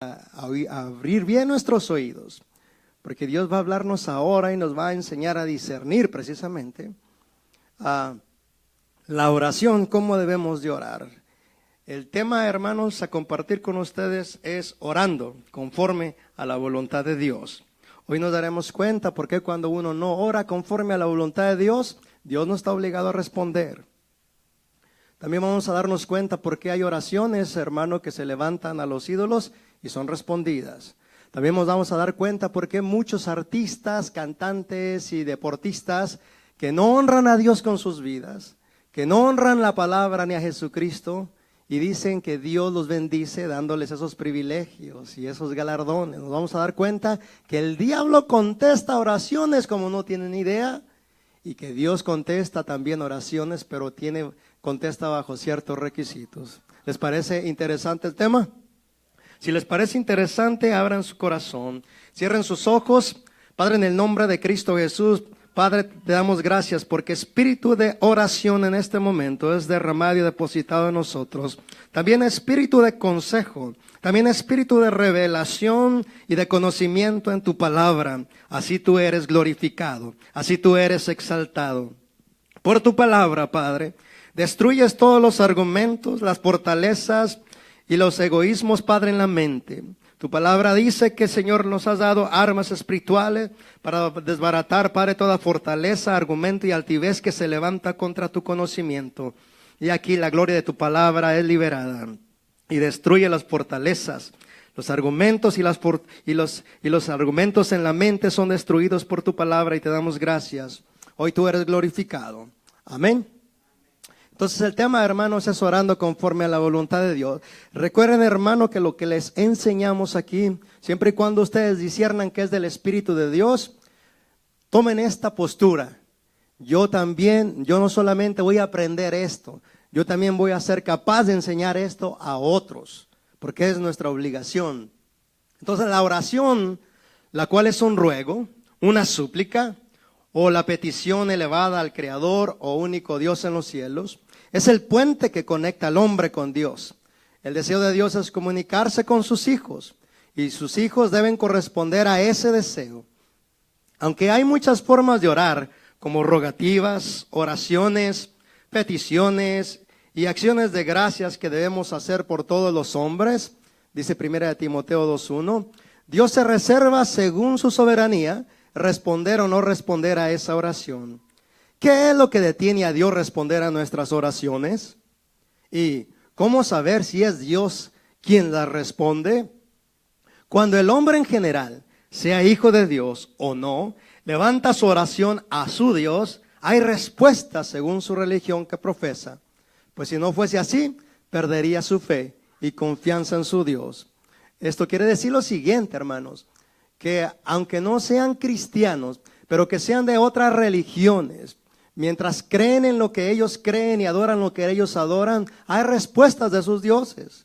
a abrir bien nuestros oídos, porque Dios va a hablarnos ahora y nos va a enseñar a discernir precisamente la oración, cómo debemos de orar. El tema, hermanos, a compartir con ustedes es orando conforme a la voluntad de Dios. Hoy nos daremos cuenta porque cuando uno no ora conforme a la voluntad de Dios, Dios no está obligado a responder. También vamos a darnos cuenta por qué hay oraciones, hermano, que se levantan a los ídolos y son respondidas. También nos vamos a dar cuenta por qué muchos artistas, cantantes y deportistas que no honran a Dios con sus vidas, que no honran la palabra ni a Jesucristo y dicen que Dios los bendice dándoles esos privilegios y esos galardones. Nos vamos a dar cuenta que el diablo contesta oraciones como no tienen idea y que Dios contesta también oraciones, pero contesta bajo ciertos requisitos. ¿Les parece interesante el tema? Si les parece interesante, abran su corazón, cierren sus ojos. Padre, en el nombre de Cristo Jesús, Padre, te damos gracias porque espíritu de oración en este momento es derramado y depositado en nosotros. También espíritu de consejo, también espíritu de revelación y de conocimiento en tu palabra. Así tú eres glorificado, así tú eres exaltado. Por tu palabra, Padre, destruyes todos los argumentos, las fortalezas y los egoísmos, Padre, en la mente. Tu palabra dice que, Señor, nos has dado armas espirituales para desbaratar, Padre, toda fortaleza, argumento y altivez que se levanta contra tu conocimiento. Y aquí la gloria de tu palabra es liberada y destruye las fortalezas. Los argumentos y los argumentos en la mente son destruidos por tu palabra y te damos gracias. Hoy tú eres glorificado. Amén. Entonces el tema, hermanos, es orando conforme a la voluntad de Dios. Recuerden, hermano, que lo que les enseñamos aquí, siempre y cuando ustedes disciernan que es del Espíritu de Dios, tomen esta postura. Yo no solamente voy a aprender esto, yo también voy a ser capaz de enseñar esto a otros, porque es nuestra obligación. Entonces la oración, la cual es un ruego, una súplica, o la petición elevada al Creador o único Dios en los cielos, es el puente que conecta al hombre con Dios. El deseo de Dios es comunicarse con sus hijos y sus hijos deben corresponder a ese deseo. Aunque hay muchas formas de orar, como rogativas, oraciones, peticiones y acciones de gracias que debemos hacer por todos los hombres, dice 1 Timoteo 2:1, Dios se reserva según su soberanía responder o no responder a esa oración. ¿Qué es lo que detiene a Dios responder a nuestras oraciones? ¿Y cómo saber si es Dios quien las responde? Cuando el hombre en general, sea hijo de Dios o no, levanta su oración a su Dios, hay respuesta según su religión que profesa. Pues si no fuese así, perdería su fe y confianza en su Dios. Esto quiere decir lo siguiente, hermanos, que aunque no sean cristianos, pero que sean de otras religiones, mientras creen en lo que ellos creen y adoran lo que ellos adoran, hay respuestas de sus dioses.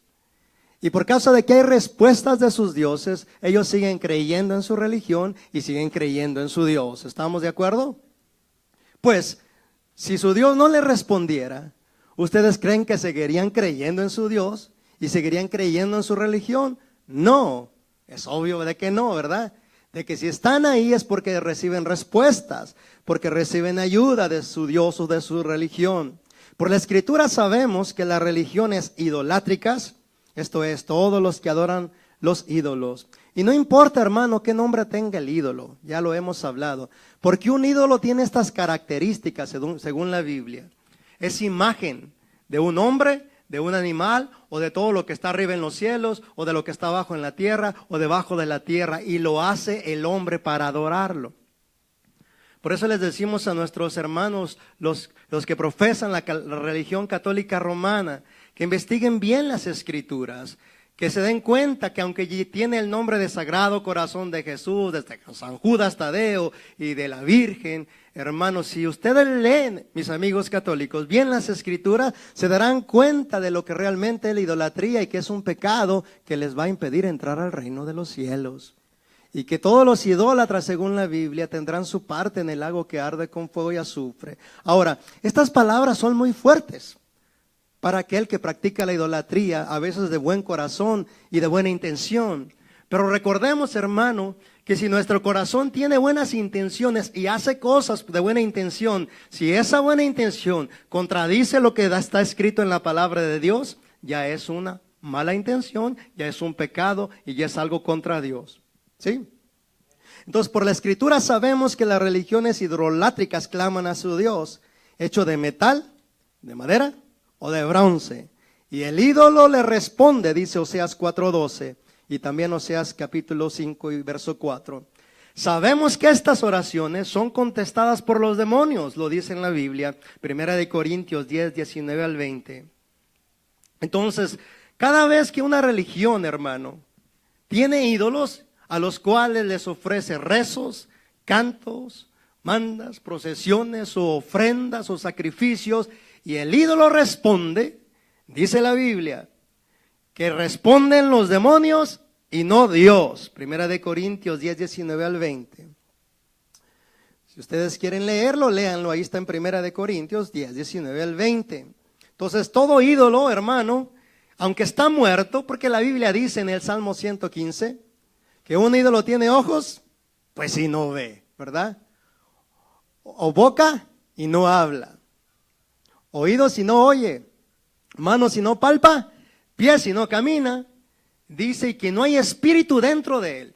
Y por causa de que hay respuestas de sus dioses, ellos siguen creyendo en su religión y siguen creyendo en su Dios. ¿Estamos de acuerdo? Pues, si su Dios no les respondiera, ¿ustedes creen que seguirían creyendo en su Dios y seguirían creyendo en su religión? No. Es obvio de que no, ¿verdad? De que si están ahí es porque reciben respuestas, porque reciben ayuda de su Dios o de su religión. Por la Escritura sabemos que las religiones idolátricas, esto es, todos los que adoran los ídolos. Y no importa, hermano, qué nombre tenga el ídolo, ya lo hemos hablado, porque un ídolo tiene estas características según la Biblia. Es imagen de un hombre, de un animal o de todo lo que está arriba en los cielos o de lo que está abajo en la tierra o debajo de la tierra, y lo hace el hombre para adorarlo. Por eso les decimos a nuestros hermanos, los que profesan la religión católica romana, que investiguen bien las Escrituras, que se den cuenta que aunque tiene el nombre de Sagrado Corazón de Jesús, desde San Judas Tadeo y de la Virgen, hermanos, si ustedes leen, mis amigos católicos, bien las Escrituras, se darán cuenta de lo que realmente es la idolatría y que es un pecado que les va a impedir entrar al reino de los cielos. Y que todos los idólatras, según la Biblia, tendrán su parte en el lago que arde con fuego y azufre. Ahora, estas palabras son muy fuertes. para aquel que practica la idolatría, a veces de buen corazón y de buena intención. Pero recordemos, hermano, que si nuestro corazón tiene buenas intenciones y hace cosas de buena intención, si esa buena intención contradice lo que está escrito en la palabra de Dios, ya es una mala intención, ya es un pecado y ya es algo contra Dios. ¿Sí? Entonces, por la Escritura sabemos que las religiones idolátricas claman a su Dios, hecho de metal, de madera o de bronce. Y el ídolo le responde, dice Oseas 4:12. Y también Oseas capítulo 5 y verso 4. Sabemos que estas oraciones son contestadas por los demonios, lo dice en la Biblia, 1 Corintios 10, 19 al 20. Entonces, cada vez que una religión, hermano, tiene ídolos a los cuales les ofrece rezos, cantos, mandas, procesiones o ofrendas o sacrificios, y el ídolo responde, dice la Biblia, que responden los demonios y no Dios. 1 Corintios 10, 19 al 20. Si ustedes quieren leerlo, léanlo. Ahí está en 1 Corintios 10, 19 al 20. Entonces, todo ídolo, hermano, aunque está muerto, porque la Biblia dice en el Salmo 115, que un ídolo tiene ojos, pues sí no ve, ¿verdad? O boca y no habla. Oídos y no oye. Manos y no palpa. Pies y no camina, dice que no hay espíritu dentro de él.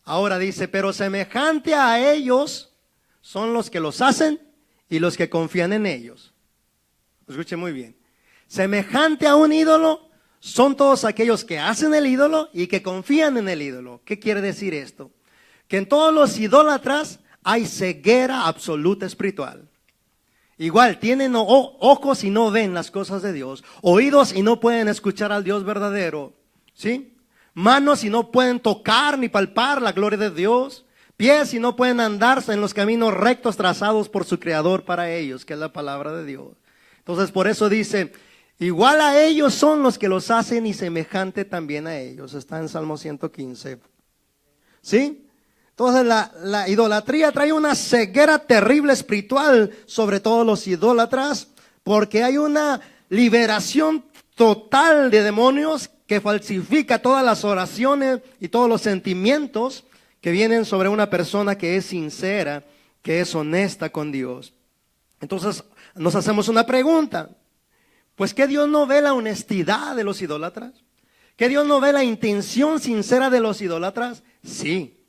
Ahora dice, pero semejante a ellos son los que los hacen y los que confían en ellos. Escuche muy bien. Semejante a un ídolo son todos aquellos que hacen el ídolo y que confían en el ídolo. ¿Qué quiere decir esto? Que en todos los idólatras hay ceguera absoluta espiritual. Igual, tienen ojos y no ven las cosas de Dios, oídos y no pueden escuchar al Dios verdadero, ¿sí? Manos y no pueden tocar ni palpar la gloria de Dios, pies y no pueden andarse en los caminos rectos trazados por su Creador para ellos, que es la palabra de Dios. Entonces, por eso dice, igual a ellos son los que los hacen y semejante también a ellos. Está en Salmo 115, ¿sí? Entonces la idolatría trae una ceguera terrible espiritual sobre todos los idólatras, porque hay una liberación total de demonios que falsifica todas las oraciones y todos los sentimientos que vienen sobre una persona que es sincera, que es honesta con Dios. Entonces nos hacemos una pregunta, pues ¿qué Dios no ve la honestidad de los idólatras? ¿Que Dios no ve la intención sincera de los idólatras? Sí.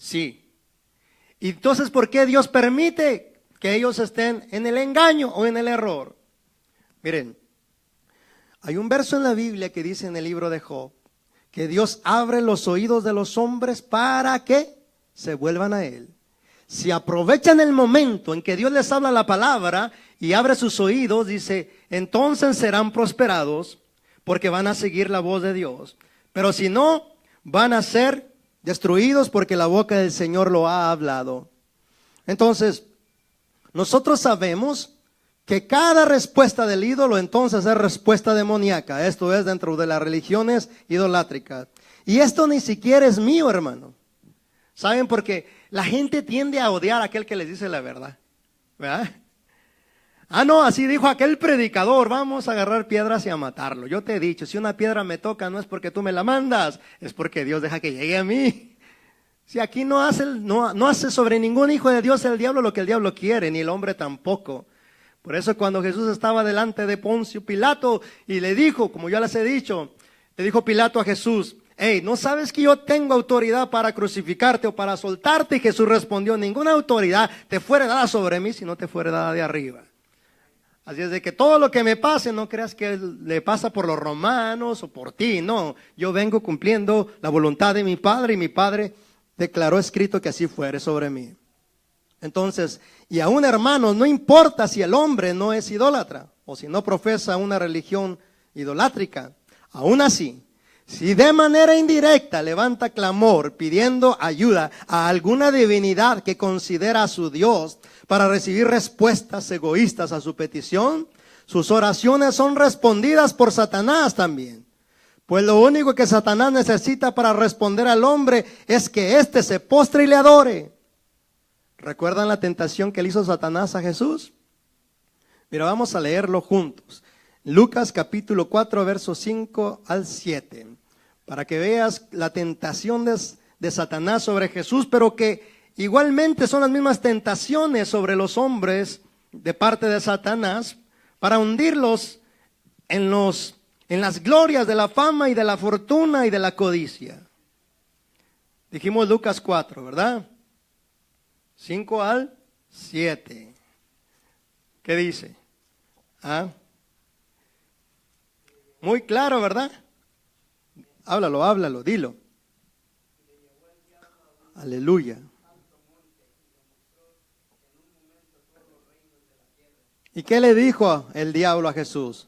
Sí. Y entonces, ¿por qué Dios permite que ellos estén en el engaño o en el error? Miren, hay un verso en la Biblia que dice en el libro de Job, que Dios abre los oídos de los hombres para que se vuelvan a Él. Si aprovechan el momento en que Dios les habla la palabra y abre sus oídos, dice, entonces serán prosperados porque van a seguir la voz de Dios. Pero si no, van a ser destruidos porque la boca del Señor lo ha hablado. Entonces, nosotros sabemos que cada respuesta del ídolo entonces es respuesta demoníaca. Esto es dentro de las religiones idolátricas. Y esto ni siquiera es mío, hermano. ¿Saben? Porque la gente tiende a odiar a aquel que les dice la verdad, ¿verdad? Ah, no, así dijo aquel predicador, vamos a agarrar piedras y a matarlo. Yo te he dicho, si una piedra me toca no es porque tú me la mandas, es porque Dios deja que llegue a mí. Si aquí no hace sobre ningún hijo de Dios el diablo lo que el diablo quiere, ni el hombre tampoco. Por eso cuando Jesús estaba delante de Poncio Pilato y le dijo, como yo les he dicho, le dijo Pilato a Jesús, hey, ¿no sabes que yo tengo autoridad para crucificarte o para soltarte? Y Jesús respondió, ninguna autoridad te fuere dada sobre mí si no te fuere dada de arriba. Así es de que todo lo que me pase, no creas que le pasa por los romanos o por ti, no. Yo vengo cumpliendo la voluntad de mi Padre y mi Padre declaró escrito que así fuere sobre mí. Entonces, y aún hermanos, no importa si el hombre no es idólatra o si no profesa una religión idolátrica, aún así, si de manera indirecta levanta clamor pidiendo ayuda a alguna divinidad que considera a su Dios para recibir respuestas egoístas a su petición, sus oraciones son respondidas por Satanás también. Pues lo único que Satanás necesita para responder al hombre es que éste se postre y le adore. ¿Recuerdan la tentación que le hizo Satanás a Jesús? Mira, vamos a leerlo juntos. Lucas capítulo 4, versos 5 al 7, para que veas la tentación de Satanás sobre Jesús, pero que igualmente son las mismas tentaciones sobre los hombres de parte de Satanás para hundirlos en las glorias de la fama y de la fortuna y de la codicia. Dijimos Lucas 4, ¿verdad? 5 al 7. ¿Qué dice? Muy claro, ¿verdad? Háblalo, dilo. Aleluya. ¿Y qué le dijo el diablo a Jesús?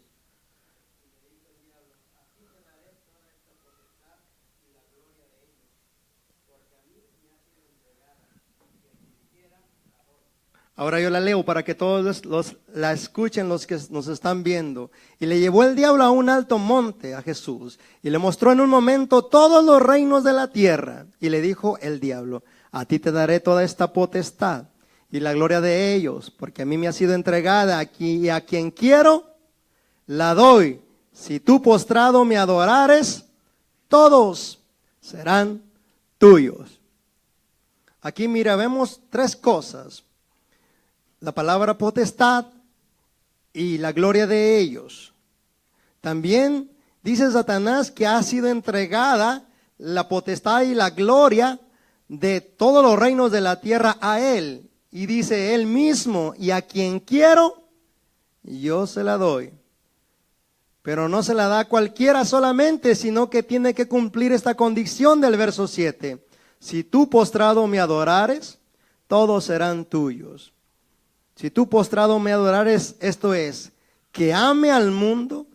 Ahora yo la leo para que todos la escuchen los que nos están viendo. Y le llevó el diablo a un alto monte a Jesús y le mostró en un momento todos los reinos de la tierra. Y le dijo el diablo: a ti te daré toda esta potestad y la gloria de ellos, porque a mí me ha sido entregada aquí, y a quien quiero la doy. Si tú postrado me adorares, todos serán tuyos. Aquí mira, vemos tres cosas: la palabra potestad y la gloria de ellos. También dice Satanás que ha sido entregada la potestad y la gloria de todos los reinos de la tierra a él. Y dice él mismo: y a quien quiero, yo se la doy. Pero no se la da a cualquiera solamente, sino que tiene que cumplir esta condición del verso 7. Si tú postrado me adorares, todos serán tuyos. Si tú postrado me adorares, esto es, que ame al mundo,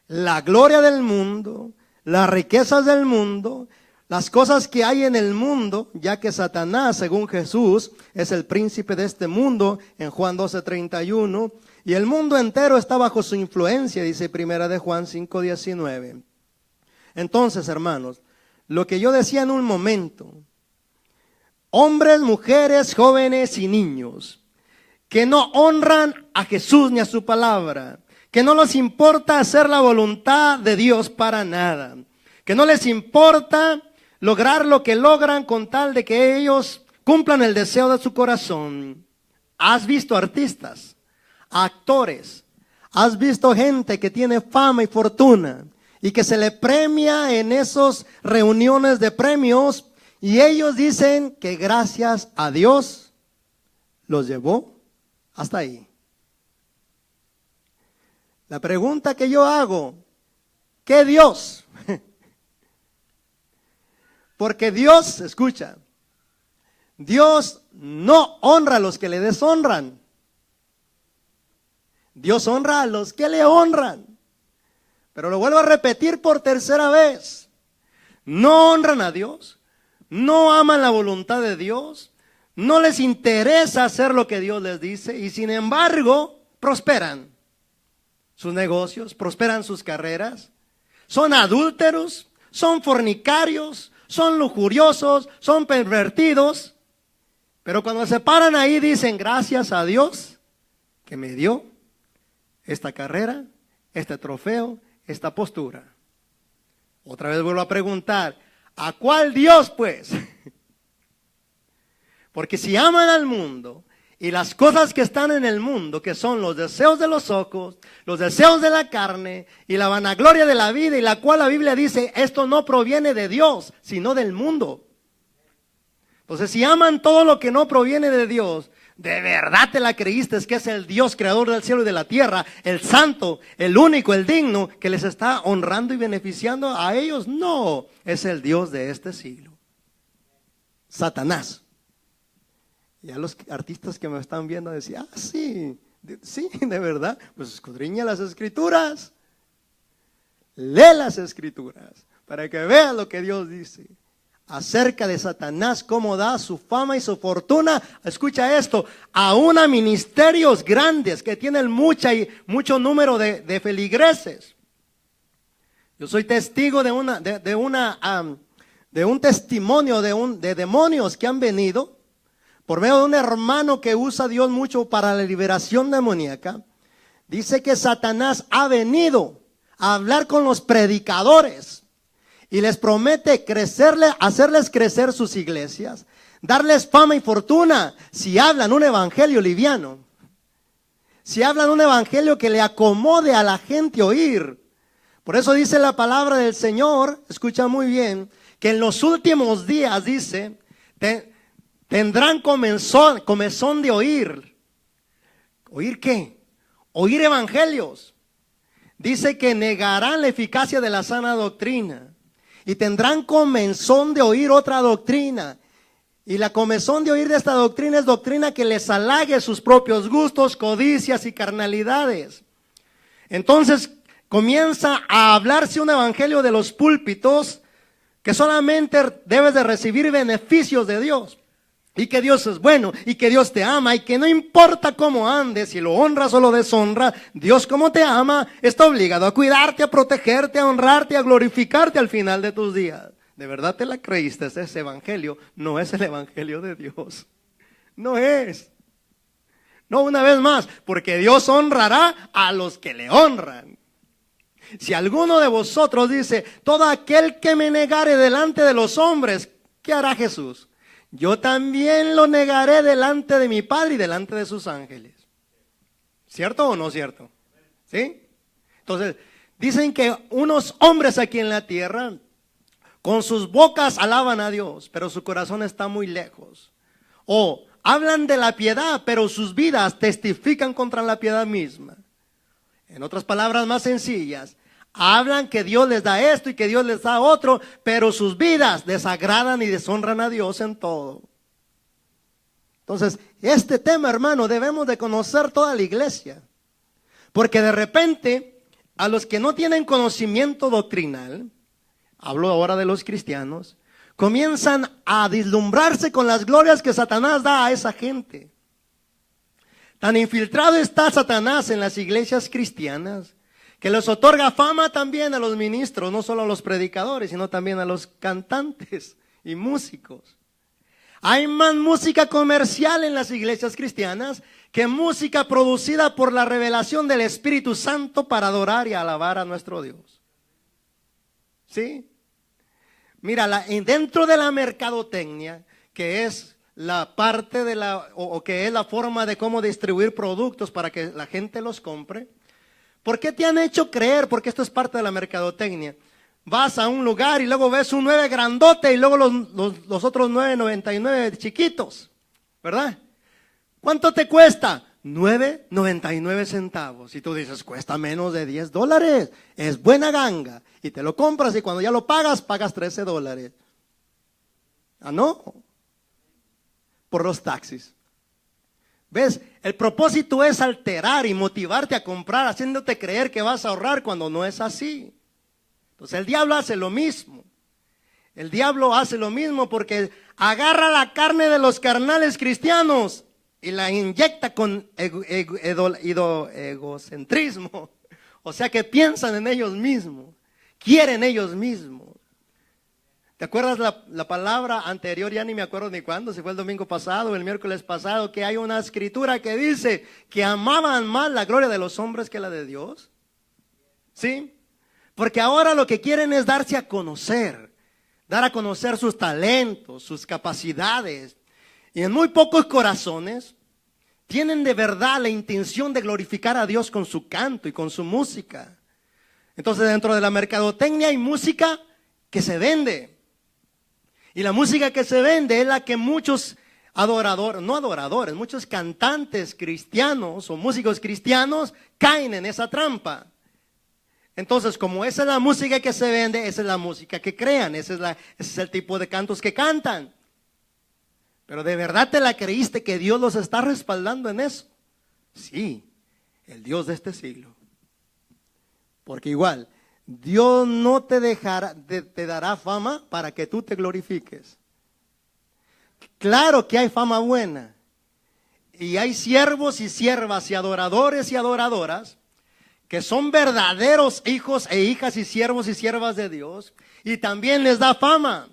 la gloria del mundo, las riquezas del mundo, las cosas que hay en el mundo, ya que Satanás, según Jesús, es el príncipe de este mundo, en Juan 12:31, y el mundo entero está bajo su influencia, dice primera de Juan 5:19. Entonces, hermanos, lo que yo decía en un momento, hombres, mujeres, jóvenes y niños, que no honran a Jesús ni a su palabra, que no les importa hacer la voluntad de Dios para nada, que no les importa lograr lo que logran con tal de que ellos cumplan el deseo de su corazón. Has visto artistas, actores, has visto gente que tiene fama y fortuna y que se le premia en esas reuniones de premios, y ellos dicen que gracias a Dios los llevó hasta ahí. La pregunta que yo hago: ¿qué Dios? Porque Dios, escucha, Dios no honra a los que le deshonran. Dios honra a los que le honran. Pero lo vuelvo a repetir por tercera vez: no honran a Dios, no aman la voluntad de Dios, no les interesa hacer lo que Dios les dice, y sin embargo prosperan sus negocios, prosperan sus carreras, son adúlteros, son fornicarios, son lujuriosos, son pervertidos, pero cuando se paran ahí dicen: gracias a Dios que me dio esta carrera, este trofeo, esta postura. Otra vez vuelvo a preguntar: ¿a cuál Dios pues? Porque si aman al mundo y las cosas que están en el mundo, que son los deseos de los ojos, los deseos de la carne y la vanagloria de la vida, y la cual la Biblia dice, esto no proviene de Dios, sino del mundo. Entonces, si aman todo lo que no proviene de Dios, ¿de verdad te la creíste que es el Dios creador del cielo y de la tierra, el santo, el único, el digno, que les está honrando y beneficiando a ellos? No, es el Dios de este siglo, Satanás. Y a los artistas que me están viendo decían: sí, de verdad, pues escudriña las escrituras, lee las escrituras, para que veas lo que Dios dice acerca de Satanás, cómo da su fama y su fortuna. Escucha esto: aún a ministerios grandes que tienen mucho número de feligreses. Yo soy testigo de un testimonio de demonios que han venido por medio de un hermano que usa a Dios mucho para la liberación demoníaca. Dice que Satanás ha venido a hablar con los predicadores y les promete hacerles crecer sus iglesias, darles fama y fortuna si hablan un evangelio liviano, si hablan un evangelio que le acomode a la gente oír. Por eso dice la palabra del Señor, escucha muy bien, que en los últimos días, dice, tendrán comezón de oír. ¿Oír qué? Oír evangelios. Dice que negarán la eficacia de la sana doctrina y tendrán comezón de oír otra doctrina. Y la comezón de oír de esta doctrina es doctrina que les halague sus propios gustos, codicias y carnalidades. Entonces comienza a hablarse un evangelio de los púlpitos que solamente debes de recibir beneficios de Dios. Y que Dios es bueno, y que Dios te ama, y que no importa cómo andes, si lo honras o lo deshonras, Dios como te ama, está obligado a cuidarte, a protegerte, a honrarte, a glorificarte al final de tus días. ¿De verdad te la creíste? Ese evangelio no es el evangelio de Dios. No es. No, una vez más, porque Dios honrará a los que le honran. Si alguno de vosotros dice, todo aquel que me negare delante de los hombres, ¿qué hará Jesús? Yo también lo negaré delante de mi Padre y delante de sus ángeles. ¿Cierto o no cierto? ¿Sí? Entonces, dicen que unos hombres aquí en la tierra, con sus bocas alaban a Dios, pero su corazón está muy lejos. O hablan de la piedad, pero sus vidas testifican contra la piedad misma. En otras palabras más sencillas, hablan que Dios les da esto y que Dios les da otro, pero sus vidas desagradan y deshonran a Dios en todo. Entonces, este tema, hermano, debemos de conocer toda la iglesia. Porque de repente, a los que no tienen conocimiento doctrinal, hablo ahora de los cristianos, comienzan a deslumbrarse con las glorias que Satanás da a esa gente. Tan infiltrado está Satanás en las iglesias cristianas, que les otorga fama también a los ministros, no solo a los predicadores, sino también a los cantantes y músicos. Hay más música comercial en las iglesias cristianas que música producida por la revelación del Espíritu Santo para adorar y alabar a nuestro Dios. ¿Sí? Mira, dentro de la mercadotecnia, que es la parte de o que es la forma de cómo distribuir productos para que la gente los compre, ¿por qué te han hecho creer? Porque esto es parte de la mercadotecnia. Vas a un lugar y luego ves un 9 grandote y luego los otros 9.99 chiquitos, ¿verdad? ¿Cuánto te cuesta? 9.99 centavos. Y tú dices, cuesta menos de $10. Es buena ganga. Y te lo compras y cuando ya lo pagas, pagas $13. ¿Ah, no? Por los taxis. ¿Ves? El propósito es alterar y motivarte a comprar, haciéndote creer que vas a ahorrar cuando no es así. Entonces el diablo hace lo mismo. El diablo hace lo mismo porque agarra la carne de los carnales cristianos y la inyecta con egocentrismo. O sea que piensan en ellos mismos, quieren ellos mismos. ¿Te acuerdas la palabra anterior? Ya ni me acuerdo ni cuándo, si fue el domingo pasado o el miércoles pasado, que hay una escritura que dice que amaban más la gloria de los hombres que la de Dios. ¿Sí? Porque ahora lo que quieren es darse a conocer, dar a conocer sus talentos, sus capacidades. Y en muy pocos corazones tienen de verdad la intención de glorificar a Dios con su canto y con su música. Entonces dentro de la mercadotecnia hay música que se vende. Y la música que se vende es la que muchos muchos cantantes cristianos o músicos cristianos caen en esa trampa. Entonces, como esa es la música que se vende, esa es la música que crean, ese es el tipo de cantos que cantan. Pero ¿de verdad te la creíste que Dios los está respaldando en eso? Sí, el Dios de este siglo. Porque igual, Dios no te dará fama para que tú te glorifiques. Claro que hay fama buena. Y hay siervos y siervas y adoradores y adoradoras que son verdaderos hijos e hijas y siervos y siervas de Dios. Y también les da fama.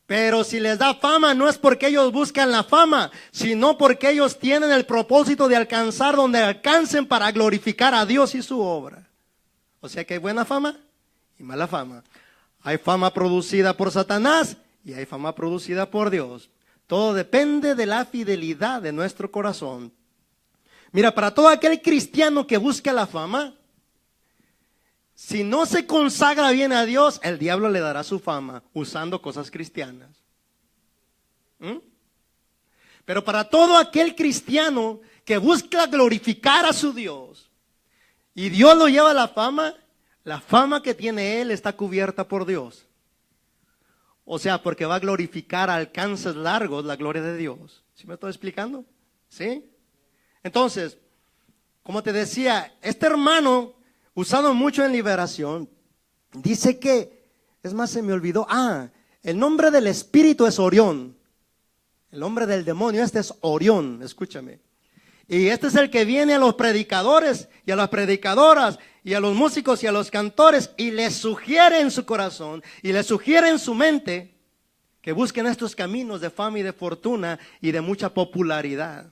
Pero si les da fama, no es porque ellos buscan la fama, sino porque ellos tienen el propósito de alcanzar donde alcancen para glorificar a Dios y su obra. O sea que hay buena fama y mala fama. Hay fama producida por Satanás y hay fama producida por Dios. Todo depende de la fidelidad de nuestro corazón. Mira, para todo aquel cristiano que busca la fama, si no se consagra bien a Dios, el diablo le dará su fama usando cosas cristianas. Pero para todo aquel cristiano que busca glorificar a su Dios y Dios lo lleva a la fama que tiene él está cubierta por Dios. O sea, porque va a glorificar a alcances largos la gloria de Dios. ¿Sí me estoy explicando? ¿Sí? Entonces, como te decía, este hermano, usado mucho en liberación, dice que, es más, se me olvidó, el nombre del espíritu es Orión. El nombre del demonio, este es Orión, escúchame. Y este es el que viene a los predicadores y a las predicadoras y a los músicos y a los cantores y les sugiere en su corazón y les sugiere en su mente que busquen estos caminos de fama y de fortuna y de mucha popularidad.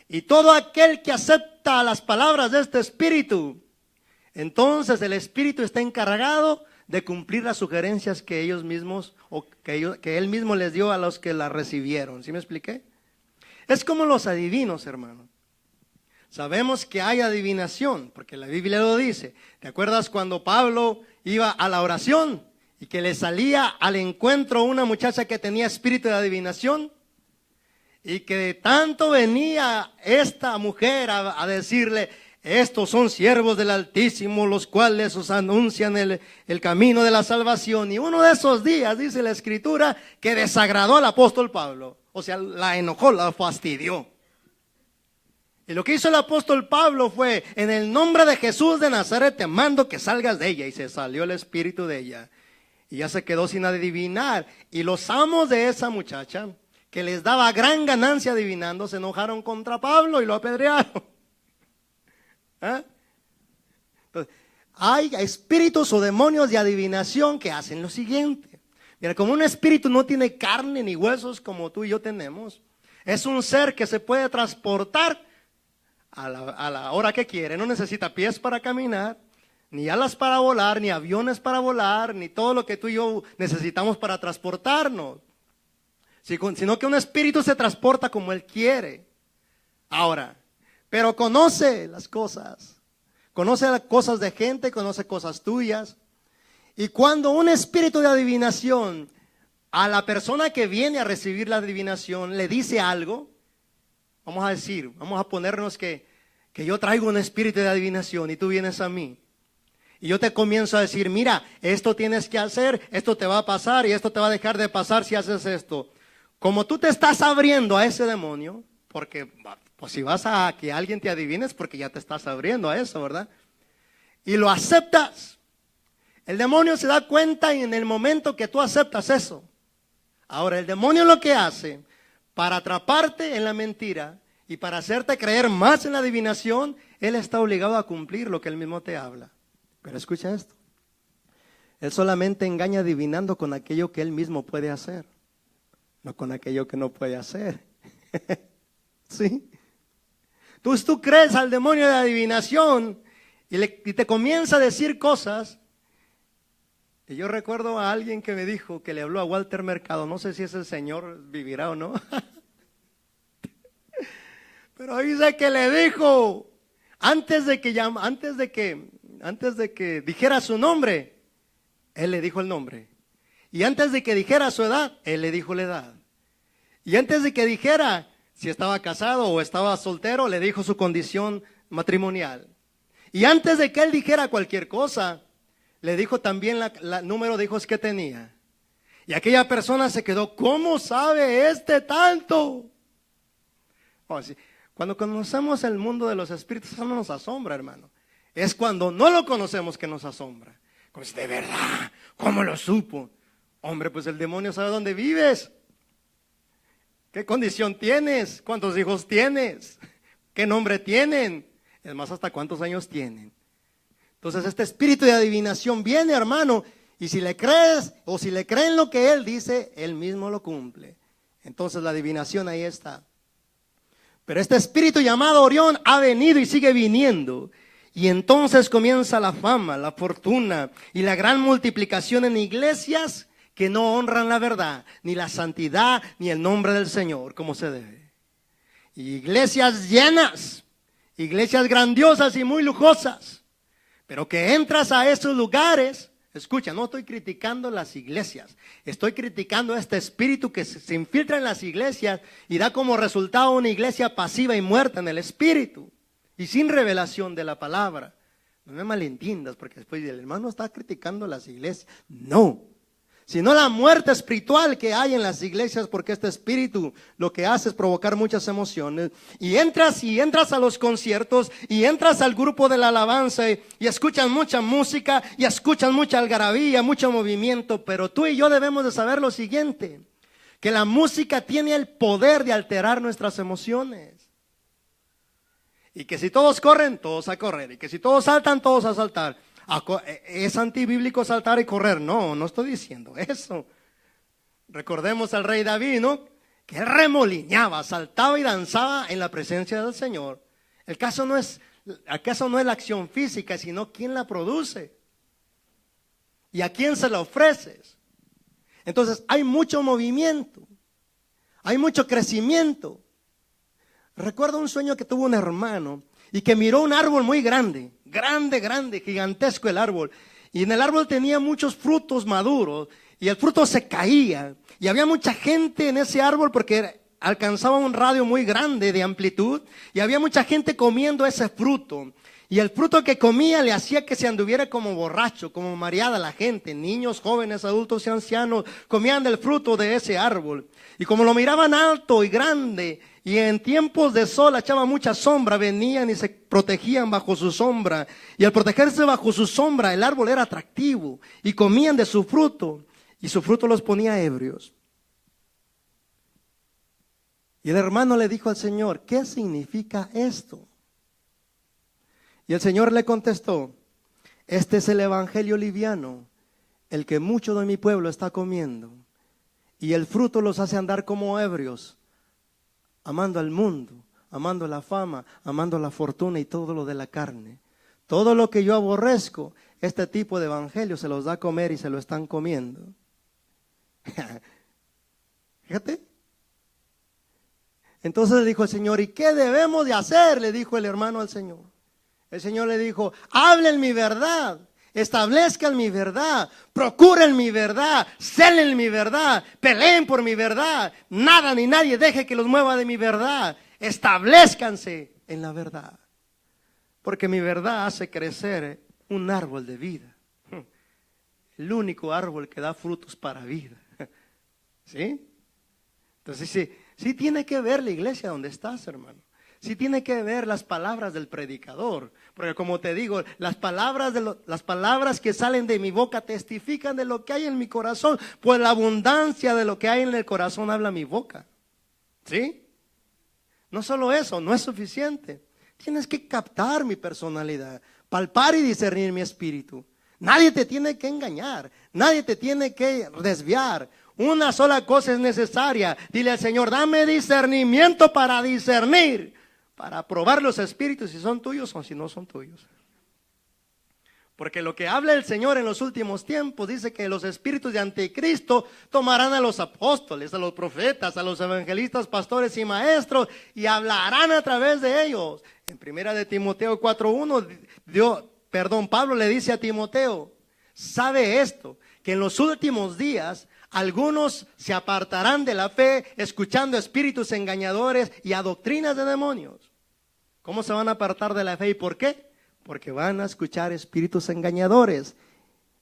Y todo aquel que acepta las palabras de este espíritu, entonces el espíritu está encargado de cumplir las sugerencias que ellos mismos o que él mismo les dio a los que la recibieron. ¿Sí me expliqué? Es como los adivinos, hermano. Sabemos que hay adivinación, porque la Biblia lo dice. ¿Te acuerdas cuando Pablo iba a la oración y que le salía al encuentro una muchacha que tenía espíritu de adivinación? Y que de tanto venía esta mujer a decirle, estos son siervos del Altísimo, los cuales os anuncian el camino de la salvación. Y uno de esos días, dice la Escritura, que desagradó al apóstol Pablo. O sea, la enojó, la fastidió. Y lo que hizo el apóstol Pablo fue, en el nombre de Jesús de Nazaret te mando que salgas de ella. Y se salió el espíritu de ella. Y ya se quedó sin adivinar. Y los amos de esa muchacha, que les daba gran ganancia adivinando, se enojaron contra Pablo y lo apedrearon. Entonces, hay espíritus o demonios de adivinación que hacen lo siguiente. Mira, como un espíritu no tiene carne ni huesos como tú y yo tenemos, es un ser que se puede transportar a la hora que quiere. No necesita pies para caminar, ni alas para volar, ni aviones para volar, ni todo lo que tú y yo necesitamos para transportarnos, sino que un espíritu se transporta como él quiere. Ahora, pero conoce las cosas de gente, conoce cosas tuyas. Y cuando un espíritu de adivinación a la persona que viene a recibir la adivinación le dice algo, vamos a ponernos que yo traigo un espíritu de adivinación y tú vienes a mí. Y yo te comienzo a decir, mira, esto tienes que hacer, esto te va a pasar y esto te va a dejar de pasar si haces esto. Como tú te estás abriendo a ese demonio, porque pues si vas a que alguien te adivine es porque ya te estás abriendo a eso, ¿verdad? Y lo aceptas. El demonio se da cuenta en el momento que tú aceptas eso. Ahora, el demonio lo que hace para atraparte en la mentira y para hacerte creer más en la adivinación, él está obligado a cumplir lo que él mismo te habla. Pero escucha esto. Él solamente engaña adivinando con aquello que él mismo puede hacer, no con aquello que no puede hacer. ¿Sí? Tú crees al demonio de adivinación y te comienza a decir cosas. Y yo recuerdo a alguien que me dijo, que le habló a Walter Mercado, no sé si ese señor vivirá o no, pero dice que le dijo, antes de que dijera su nombre, él le dijo el nombre. Y antes de que dijera su edad, él le dijo la edad. Y antes de que dijera si estaba casado o estaba soltero, le dijo su condición matrimonial. Y antes de que él dijera cualquier cosa, le dijo también el número de hijos que tenía. Y aquella persona se quedó, ¿cómo sabe este tanto? Cuando conocemos el mundo de los espíritus, eso no nos asombra, hermano. Es cuando no lo conocemos que nos asombra. Como si, de verdad, ¿cómo lo supo? Hombre, pues el demonio sabe dónde vives. ¿Qué condición tienes? ¿Cuántos hijos tienes? ¿Qué nombre tienen? Es más, ¿hasta cuántos años tienen? Entonces este espíritu de adivinación viene, hermano, Y si le crees o si le creen lo que Él dice, Él mismo lo cumple. Entonces la adivinación ahí está. Pero este espíritu llamado Orión ha venido y sigue viniendo. Y entonces comienza la fama, la fortuna y la gran multiplicación en iglesias que no honran la verdad, ni la santidad, ni el nombre del Señor, como se debe. Y iglesias llenas, iglesias grandiosas y muy lujosas. Pero que entras a esos lugares. Escucha, no estoy criticando las iglesias, estoy criticando este espíritu que se infiltra en las iglesias y da como resultado una iglesia pasiva y muerta en el espíritu y sin revelación de la palabra. No me malentiendas porque después el hermano está criticando las iglesias. No, sino la muerte espiritual que hay en las iglesias, porque este espíritu lo que hace es provocar muchas emociones. Y entras a los conciertos y entras al grupo de la alabanza y escuchas mucha música y escuchas mucha algarabía, mucho movimiento. Pero tú y yo debemos de saber lo siguiente, que la música tiene el poder de alterar nuestras emociones. Y que si todos corren, todos a correr. Y que si todos saltan, todos a saltar. ¿Es antibíblico saltar y correr? No, no estoy diciendo eso. Recordemos al rey David, ¿no? Que él remolineaba, saltaba y danzaba en la presencia del Señor. ¿Acaso no es la acción física, sino quién la produce? ¿Y a quién se la ofreces? Entonces hay mucho movimiento, hay mucho crecimiento. Recuerdo un sueño que tuvo un hermano y que miró un árbol muy grande, gigantesco el árbol. Y en el árbol tenía muchos frutos maduros y el fruto se caía. Y había mucha gente en ese árbol porque alcanzaba un radio muy grande de amplitud. Y había mucha gente comiendo ese fruto. Y el fruto que comía le hacía que se anduviera como borracho, como mareada la gente. Niños, jóvenes, adultos y ancianos comían del fruto de ese árbol. Y como lo miraban alto y grande, y en tiempos de sol echaba mucha sombra, venían y se protegían bajo su sombra. Y al protegerse bajo su sombra, el árbol era atractivo. Y comían de su fruto. Y su fruto los ponía ebrios. Y el hermano le dijo al Señor, ¿qué significa esto? Y el Señor le contestó, este es el evangelio liviano, el que mucho de mi pueblo está comiendo. Y el fruto los hace andar como ebrios, amando al mundo, amando la fama, amando la fortuna y todo lo de la carne. Todo lo que yo aborrezco, este tipo de evangelio se los da a comer y se lo están comiendo. Fíjate. Entonces le dijo el Señor, ¿y qué debemos de hacer? Le dijo el hermano al Señor. El Señor le dijo, hablen mi verdad, establezcan mi verdad, procuren mi verdad, celen mi verdad, peleen por mi verdad. Nada ni nadie deje que los mueva de mi verdad. Establezcanse en la verdad. Porque mi verdad hace crecer un árbol de vida. El único árbol que da frutos para vida. ¿Sí? Entonces sí tiene que ver la iglesia donde estás, hermano. Sí tiene que ver las palabras del predicador, porque como te digo, las palabras que salen de mi boca testifican de lo que hay en mi corazón, pues la abundancia de lo que hay en el corazón habla mi boca. ¿Sí? No solo eso, no es suficiente. Tienes que captar mi personalidad, palpar y discernir mi espíritu. Nadie te tiene que engañar, nadie te tiene que desviar. Una sola cosa es necesaria. Dile al Señor, dame discernimiento para discernir, para probar los espíritus si son tuyos o si no son tuyos. Porque lo que habla el Señor en los últimos tiempos dice que los espíritus de anticristo tomarán a los apóstoles, a los profetas, a los evangelistas, pastores y maestros y hablarán a través de ellos. En primera de Timoteo 4:1, Pablo le dice a Timoteo, sabe esto, que en los últimos días algunos se apartarán de la fe escuchando espíritus engañadores y a doctrinas de demonios. ¿Cómo se van a apartar de la fe y por qué? Porque van a escuchar espíritus engañadores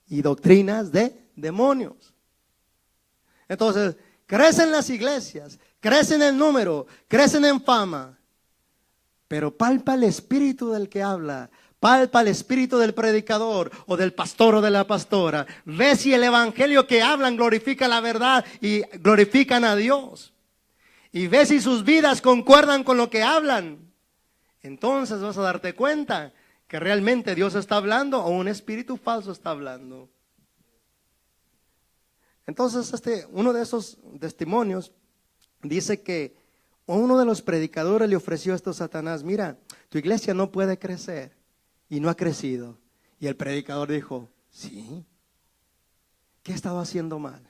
y doctrinas de demonios. Entonces, crecen las iglesias, crecen en número, crecen en fama, pero palpa el espíritu del que habla. Palpa el espíritu del predicador o del pastor o de la pastora. Ve si el evangelio que hablan glorifica la verdad y glorifican a Dios. Y ve si sus vidas concuerdan con lo que hablan. Entonces vas a darte cuenta que realmente Dios está hablando o un espíritu falso está hablando. Entonces, uno de esos testimonios dice que uno de los predicadores le ofreció esto a Satanás: mira, tu iglesia no puede crecer, y no ha crecido. Y el predicador dijo: sí, ¿qué he estado haciendo mal?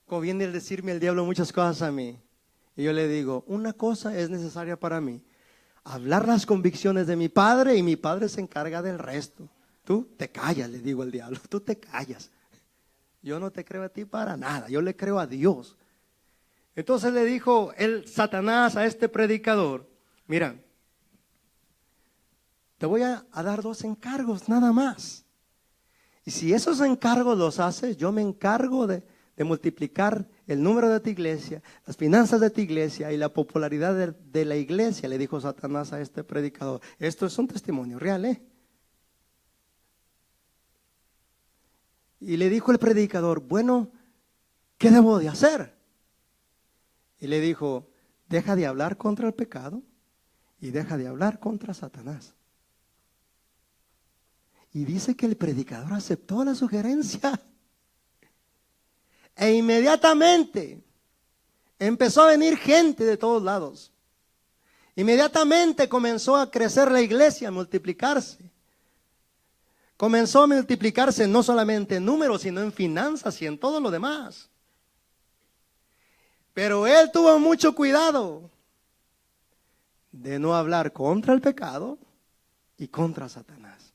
Como viene el decirme el diablo muchas cosas a mí, y yo le digo: una cosa es necesaria para mí, hablar las convicciones de mi padre, y mi padre se encarga del resto. Tú te callas, le digo al diablo, tú te callas. Yo no te creo a ti para nada, yo le creo a Dios. Entonces le dijo el Satanás a este predicador: mira, te voy a dar 2 encargos nada más. Y si esos encargos los haces, yo me encargo de multiplicar el número de tu iglesia, las finanzas de tu iglesia y la popularidad de la iglesia, le dijo Satanás a este predicador. Esto es un testimonio real, Y le dijo el predicador: bueno, ¿qué debo de hacer? Y le dijo: deja de hablar contra el pecado y deja de hablar contra Satanás. Y dice que el predicador aceptó la sugerencia. E inmediatamente empezó a venir gente de todos lados. Inmediatamente comenzó a crecer la iglesia, a multiplicarse. Comenzó a multiplicarse no solamente en números, sino en finanzas y en todo lo demás. Pero él tuvo mucho cuidado de no hablar contra el pecado y contra Satanás.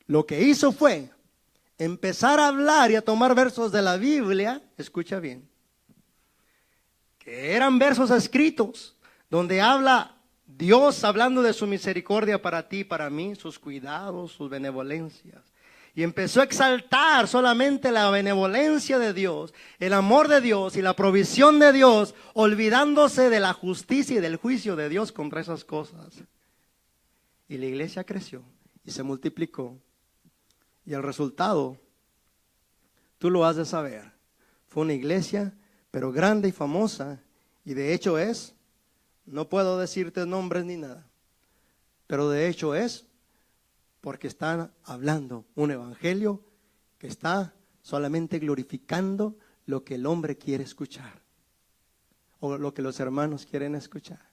Lo que hizo fue empezar a hablar y a tomar versos de la Biblia, escucha bien, que eran versos escritos, donde habla Dios hablando de su misericordia para ti, para mí, sus cuidados, sus benevolencias. Y empezó a exaltar solamente la benevolencia de Dios, el amor de Dios y la provisión de Dios, olvidándose de la justicia y del juicio de Dios contra esas cosas. Y la iglesia creció y se multiplicó. Y el resultado, tú lo has de saber, fue una iglesia, pero grande y famosa, y de hecho es, no puedo decirte nombres ni nada, pero de hecho es, porque están hablando un evangelio que está solamente glorificando lo que el hombre quiere escuchar, o lo que los hermanos quieren escuchar.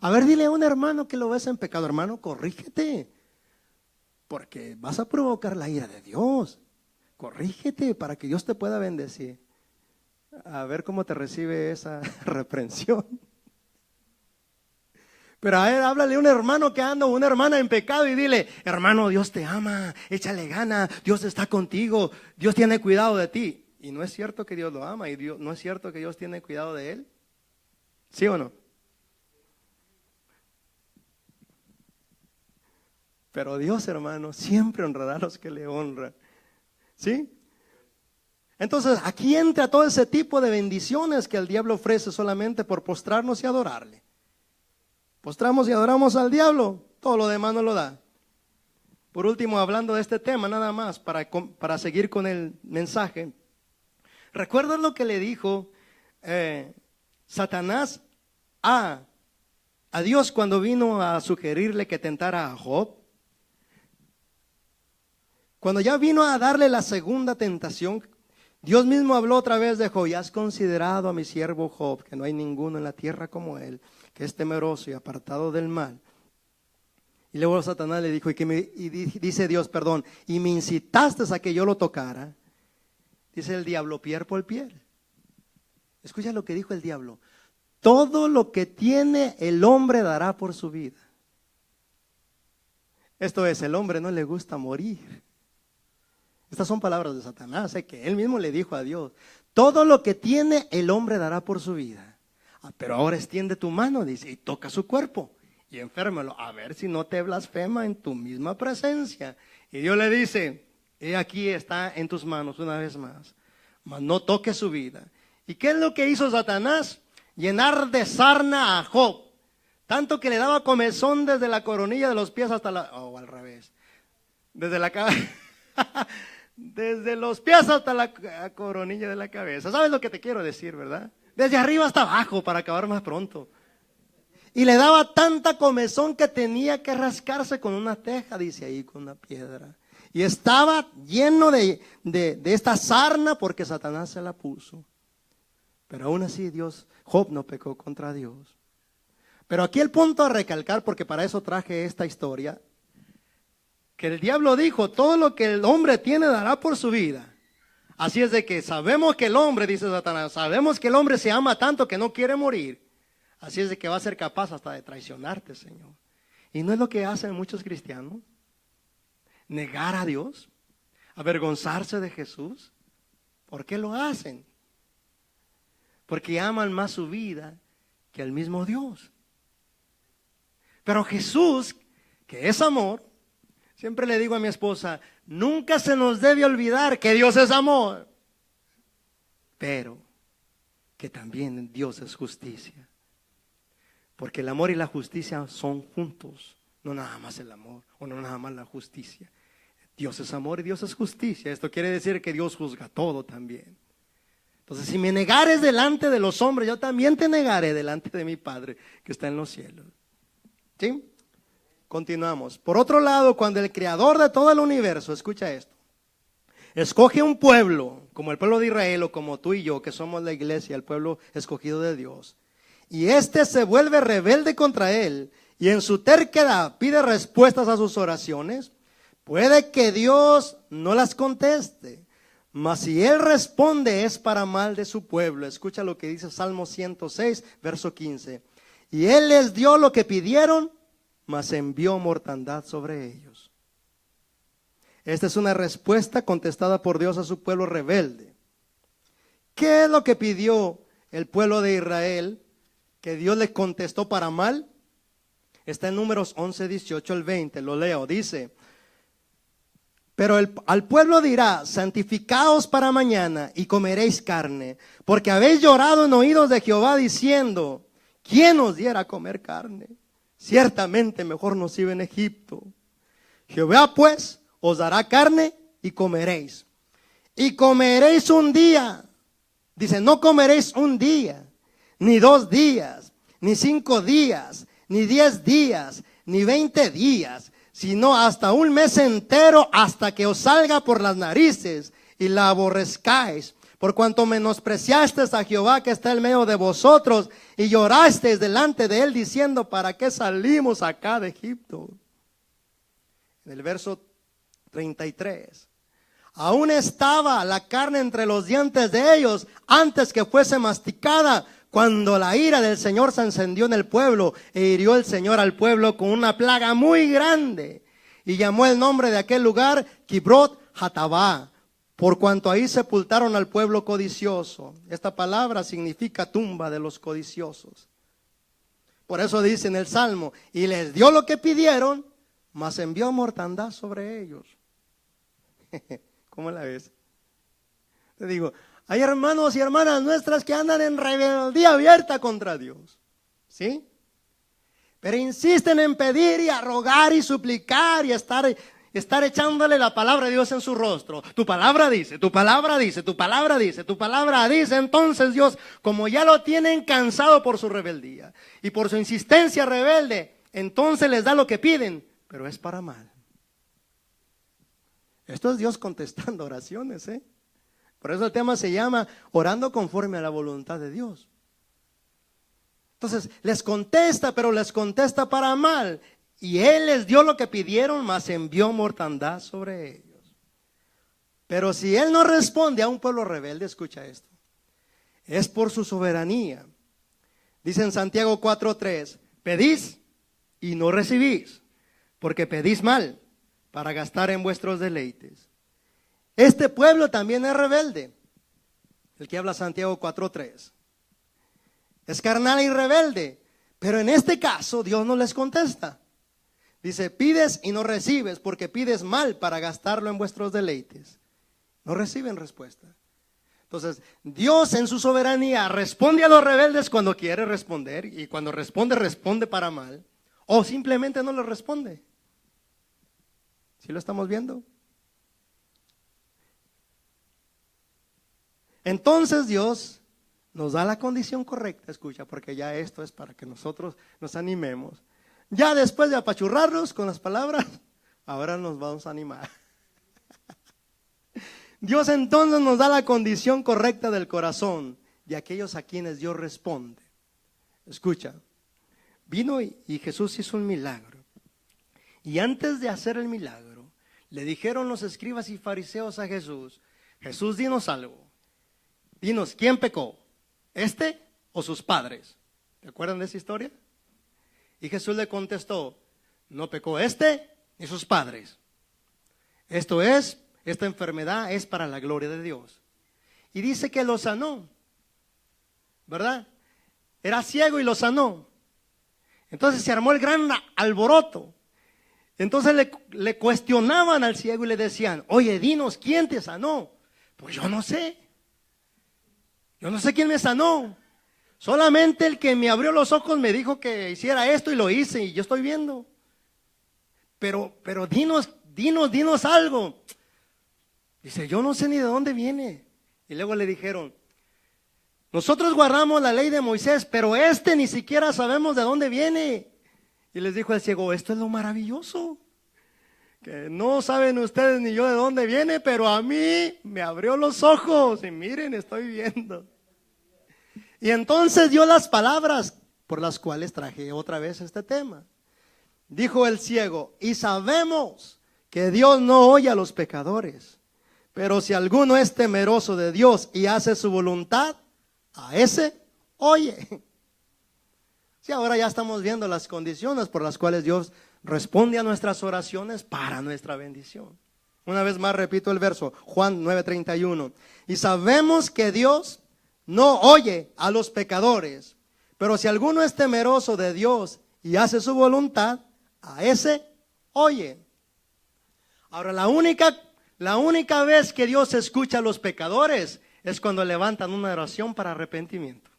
A ver, dile a un hermano que lo ves en pecado: hermano, corrígete, porque vas a provocar la ira de Dios. Corrígete para que Dios te pueda bendecir. A ver cómo te recibe esa reprensión. Pero a ver, háblale a un hermano que anda, o una hermana en pecado, y dile: hermano, Dios te ama, échale gana, Dios está contigo, Dios tiene cuidado de ti. Y no es cierto que Dios lo ama, y no es cierto que Dios tiene cuidado de él. ¿Sí o no? Pero Dios, hermano, siempre honrará a los que le honran. ¿Sí? Entonces, aquí entra todo ese tipo de bendiciones que el diablo ofrece solamente por postrarnos y adorarle. Postramos y adoramos al diablo, todo lo demás no lo da. Por último, hablando de este tema, nada más, para seguir con el mensaje. ¿Recuerdas lo que le dijo Satanás a Dios cuando vino a sugerirle que tentara a Job? Cuando ya vino a darle la segunda tentación, Dios mismo habló otra vez de Job: y has considerado a mi siervo Job, que no hay ninguno en la tierra como él, que es temeroso y apartado del mal. Y luego Satanás le dijo, dice Dios, y me incitaste a que yo lo tocara. Dice el diablo: piel por piel. Escucha lo que dijo el diablo: todo lo que tiene el hombre dará por su vida. Esto es, el hombre no le gusta morir. Estas son palabras de Satanás, que él mismo le dijo a Dios: todo lo que tiene el hombre dará por su vida. Pero ahora extiende tu mano, dice, y toca su cuerpo y enférmalo, a ver si no te blasfema en tu misma presencia. Y Dios le dice: he aquí está en tus manos una vez más, mas no toque su vida. ¿Y qué es lo que hizo Satanás? Llenar de sarna a Job, tanto que le daba comezón desde la coronilla de los pies hasta al revés, desde la cabeza. Desde los pies hasta la coronilla de la cabeza. ¿Sabes lo que te quiero decir, verdad? Desde arriba hasta abajo, para acabar más pronto. Y le daba tanta comezón que tenía que rascarse con una teja, dice ahí, con una piedra. Y estaba lleno de esta sarna porque Satanás se la puso. Pero aún así Job no pecó contra Dios. Pero aquí el punto a recalcar, porque para eso traje esta historia, que el diablo dijo, todo lo que el hombre tiene dará por su vida. Así es de que sabemos que el hombre, dice Satanás, sabemos que el hombre se ama tanto que no quiere morir. Así es de que va a ser capaz hasta de traicionarte, Señor. Y no es lo que hacen muchos cristianos. Negar a Dios, avergonzarse de Jesús. ¿Por qué lo hacen? Porque aman más su vida que al mismo Dios. Pero Jesús, que es amor, siempre le digo a mi esposa, nunca se nos debe olvidar que Dios es amor, pero que también Dios es justicia. Porque el amor y la justicia son juntos, no nada más el amor o no nada más la justicia. Dios es amor y Dios es justicia. Esto quiere decir que Dios juzga todo también. Entonces, si me negares delante de los hombres, yo también te negaré delante de mi Padre que está en los cielos. ¿Sí? Continuamos. Por otro lado, cuando el creador de todo el universo, escucha esto, escoge un pueblo, como el pueblo de Israel o como tú y yo, que somos la iglesia, el pueblo escogido de Dios, y este se vuelve rebelde contra él, y en su terquedad pide respuestas a sus oraciones, puede que Dios no las conteste, mas si él responde es para mal de su pueblo. Escucha lo que dice Salmo 106, verso 15. Y él les dio lo que pidieron, mas envió mortandad sobre ellos. Esta es una respuesta contestada por Dios a su pueblo rebelde. ¿Qué es lo que pidió el pueblo de Israel que Dios le contestó para mal? Está en Números 11, 18 al 20, lo leo, dice: pero al pueblo dirá, santificaos para mañana y comeréis carne, porque habéis llorado en oídos de Jehová diciendo, ¿quién nos diera a comer carne? Ciertamente mejor nos iba en Egipto. Jehová pues os dará carne y comeréis. Y comeréis un día. Dice, no comeréis un día, ni 2 días, ni 5 días, ni 10 días, ni 20 días, sino hasta un mes entero, hasta que os salga por las narices y la aborrezcáis, por cuanto menospreciasteis a Jehová que está en medio de vosotros, y llorasteis delante de él diciendo, ¿para qué salimos acá de Egipto? En el verso 33, aún estaba la carne entre los dientes de ellos, antes que fuese masticada, cuando la ira del Señor se encendió en el pueblo, e hirió el Señor al pueblo con una plaga muy grande, y llamó el nombre de aquel lugar Kibrot Hatabá, por cuanto ahí sepultaron al pueblo codicioso. Esta palabra significa tumba de los codiciosos. Por eso dice en el Salmo, y les dio lo que pidieron, mas envió mortandad sobre ellos. ¿Cómo la ves? Te digo, hay hermanos y hermanas nuestras que andan en rebeldía abierta contra Dios, ¿sí? Pero insisten en pedir y a rogar y suplicar y estar echándole la palabra de Dios en su rostro. Tu palabra dice, tu palabra dice, tu palabra dice, tu palabra dice. Entonces Dios, como ya lo tienen cansado por su rebeldía y por su insistencia rebelde, entonces les da lo que piden, pero es para mal. Esto es Dios contestando oraciones, ¿eh? Por eso el tema se llama orando conforme a la voluntad de Dios. Entonces les contesta, pero les contesta para mal. Y él les dio lo que pidieron, mas envió mortandad sobre ellos. Pero si él no responde a un pueblo rebelde, escucha esto, es por su soberanía. Dice en Santiago 4:3, pedís y no recibís, porque pedís mal para gastar en vuestros deleites. Este pueblo también es rebelde, el que habla Santiago 4:3. Es carnal y rebelde, pero en este caso Dios no les contesta. Dice, pides y no recibes, porque pides mal para gastarlo en vuestros deleites. No reciben respuesta. Entonces, Dios en su soberanía responde a los rebeldes cuando quiere responder, y cuando responde, responde para mal, o simplemente no les responde. ¿Sí lo estamos viendo? Entonces Dios nos da la condición correcta, escucha, porque ya esto es para que nosotros nos animemos. Ya después de apachurrarnos con las palabras, ahora nos vamos a animar. Dios entonces nos da la condición correcta del corazón de aquellos a quienes Dios responde. Escucha, vino y Jesús hizo un milagro. Y antes de hacer el milagro, le dijeron los escribas y fariseos a Jesús: Jesús, dinos algo. Dinos, ¿quién pecó? ¿Este o sus padres? ¿Te acuerdan de esa historia? Y Jesús le contestó: no pecó este ni sus padres. Esta enfermedad es para la gloria de Dios. Y dice que lo sanó, ¿verdad? Era ciego y lo sanó. Entonces se armó el gran alboroto. Entonces le cuestionaban al ciego y le decían: oye, dinos, ¿quién te sanó? Pues yo no sé. Yo no sé quién me sanó. Solamente el que me abrió los ojos me dijo que hiciera esto y lo hice y yo estoy viendo. Pero dinos algo. Dice: yo no sé ni de dónde viene. Y luego le dijeron: nosotros guardamos la ley de Moisés, pero ni siquiera sabemos de dónde viene. Y les dijo el ciego: esto es lo maravilloso, que no saben ustedes ni yo de dónde viene, pero a mí me abrió los ojos y miren, estoy viendo. Y entonces dio las palabras por las cuales traje otra vez este tema. Dijo el ciego: y sabemos que Dios no oye a los pecadores, pero si alguno es temeroso de Dios y hace su voluntad, a ese oye. Sí, ahora ya estamos viendo las condiciones por las cuales Dios responde a nuestras oraciones para nuestra bendición. Una vez más repito el verso, Juan 9:31. Y sabemos que Dios no oye a los pecadores, pero si alguno es temeroso de Dios y hace su voluntad, a ese oye. Ahora, la única vez que Dios escucha a los pecadores es cuando levantan una oración para arrepentimiento.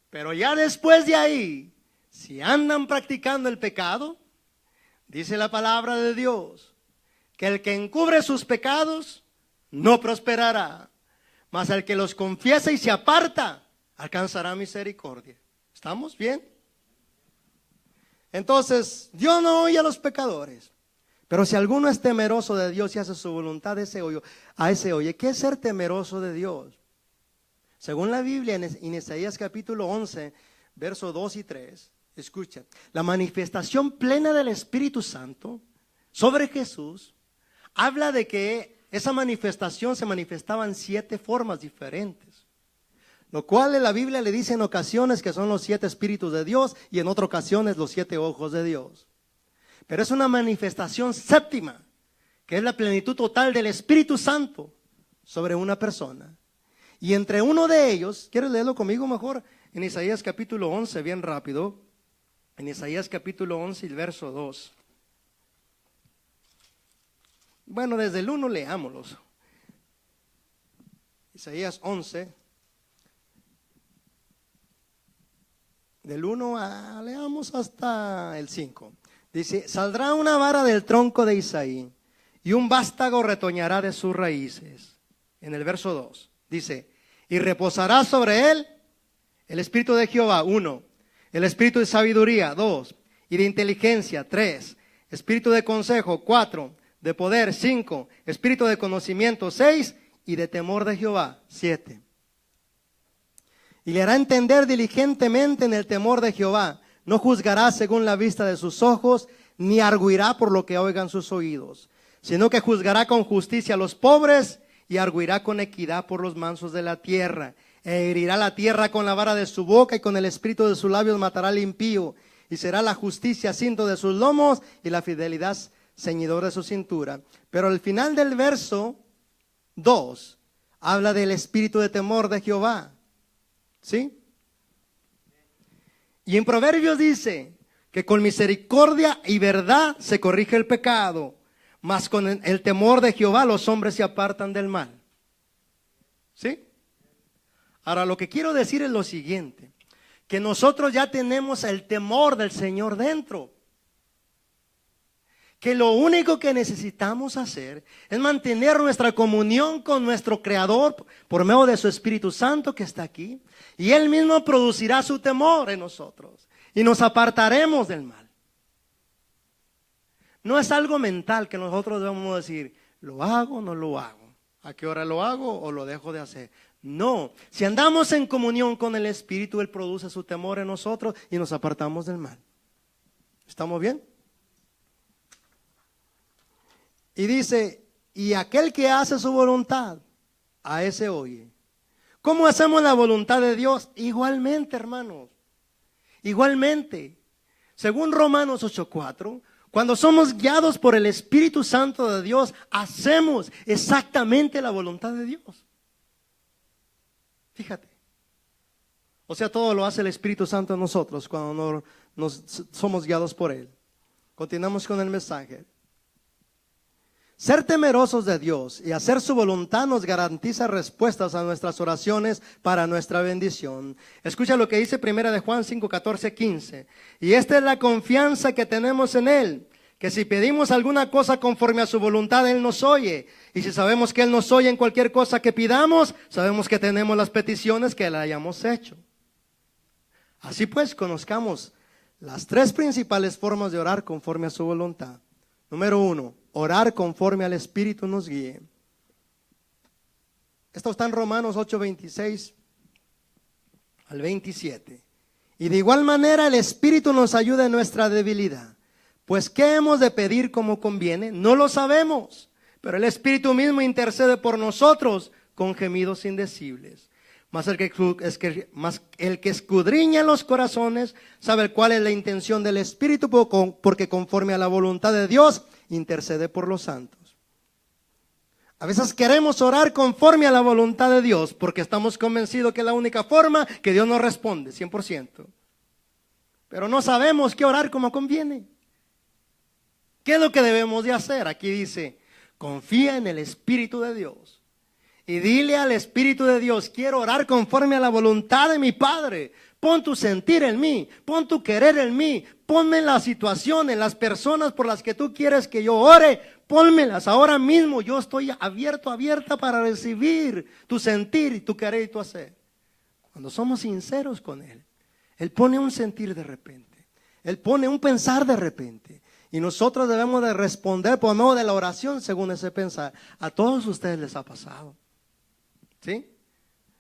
Pero ya después de ahí, si andan practicando el pecado, dice la palabra de Dios, que el que encubre sus pecados no prosperará, mas el que los confiesa y se aparta alcanzará misericordia. ¿Estamos bien? Entonces, Dios no oye a los pecadores, pero si alguno es temeroso de Dios y hace su voluntad, a ese oye. ¿Qué es ser temeroso de Dios? Según la Biblia, en Isaías capítulo 11, versos 2 y 3, escucha, la manifestación plena del Espíritu Santo sobre Jesús habla de que esa manifestación se manifestaba en 7 formas diferentes, lo cual en la Biblia le dice en ocasiones que son los 7 Espíritus de Dios y en otras ocasiones los 7 ojos de Dios. Pero es una manifestación séptima, que es la plenitud total del Espíritu Santo sobre una persona. Y entre uno de ellos, ¿quieres leerlo conmigo mejor? En Isaías capítulo 11, bien rápido. En Isaías capítulo 11, el verso 2. Bueno, desde el 1 leámoslos. Isaías 11, del 1 leamos hasta el 5. Dice: saldrá una vara del tronco de Isaí y un vástago retoñará de sus raíces. En el verso 2 dice: y reposará sobre él el espíritu de Jehová, 1, el espíritu de sabiduría, 2, y de inteligencia, 3, espíritu de consejo, 4, de poder, 5, espíritu de conocimiento, 6, y de temor de Jehová, 7. Y le hará entender diligentemente en el temor de Jehová. No juzgará según la vista de sus ojos, ni arguirá por lo que oigan sus oídos, sino que juzgará con justicia a los pobres y arguirá con equidad por los mansos de la tierra. E herirá la tierra con la vara de su boca y con el espíritu de sus labios matará al impío. Y será la justicia cinto de sus lomos y la fidelidad ceñidor de su cintura. Pero al final del verso 2 habla del espíritu de temor de Jehová. ¿Sí? Y en Proverbios dice que con misericordia y verdad se corrige el pecado, mas con el temor de Jehová los hombres se apartan del mal. ¿Sí? Ahora lo que quiero decir es lo siguiente, que nosotros ya tenemos el temor del Señor dentro. Que lo único que necesitamos hacer es mantener nuestra comunión con nuestro Creador por medio de su Espíritu Santo que está aquí. Y Él mismo producirá su temor en nosotros y nos apartaremos del mal. No es algo mental que nosotros debemos decir, ¿lo hago o no lo hago? ¿A qué hora lo hago o lo dejo de hacer? No, si andamos en comunión con el Espíritu, Él produce su temor en nosotros y nos apartamos del mal. ¿Estamos bien? Y dice, y aquel que hace su voluntad, a ese oye. ¿Cómo hacemos la voluntad de Dios? Igualmente, hermanos, igualmente. Según Romanos 8:4, cuando somos guiados por el Espíritu Santo de Dios, hacemos exactamente la voluntad de Dios. Fíjate. O sea, todo lo hace el Espíritu Santo en nosotros cuando nos somos guiados por Él. Continuamos con el mensaje. Ser temerosos de Dios y hacer su voluntad nos garantiza respuestas a nuestras oraciones para nuestra bendición. Escucha lo que dice 1 de Juan 5, 14, 15. Y esta es la confianza que tenemos en Él, que si pedimos alguna cosa conforme a su voluntad, Él nos oye. Y si sabemos que Él nos oye en cualquier cosa que pidamos, sabemos que tenemos las peticiones que le hayamos hecho. Así pues, conozcamos las tres principales formas de orar conforme a su voluntad. Número 1, orar conforme al Espíritu nos guíe. Esto está en Romanos 8, 26 al 27. Y de igual manera el Espíritu nos ayuda en nuestra debilidad. Pues ¿qué hemos de pedir como conviene? No lo sabemos, pero el Espíritu mismo intercede por nosotros con gemidos indecibles. Mas el que escudriña los corazones sabe cuál es la intención del Espíritu, porque conforme a la voluntad de Dios intercede por los santos. A veces queremos orar conforme a la voluntad de Dios porque estamos convencidos que es la única forma que Dios nos responde, 100%. Pero no sabemos qué orar como conviene. ¿Qué es lo que debemos de hacer? Aquí dice, confía en el Espíritu de Dios. Y dile al Espíritu de Dios, quiero orar conforme a la voluntad de mi Padre. Pon tu sentir en mí, pon tu querer en mí, ponme en la situación, en las personas por las que tú quieres que yo ore, pónmelas ahora mismo. Yo estoy abierta para recibir tu sentir, y tu querer y tu hacer. Cuando somos sinceros con Él, Él pone un sentir de repente, Él pone un pensar de repente. Y nosotros debemos de responder por medio de la oración según ese pensar. A todos ustedes les ha pasado. ¿Sí?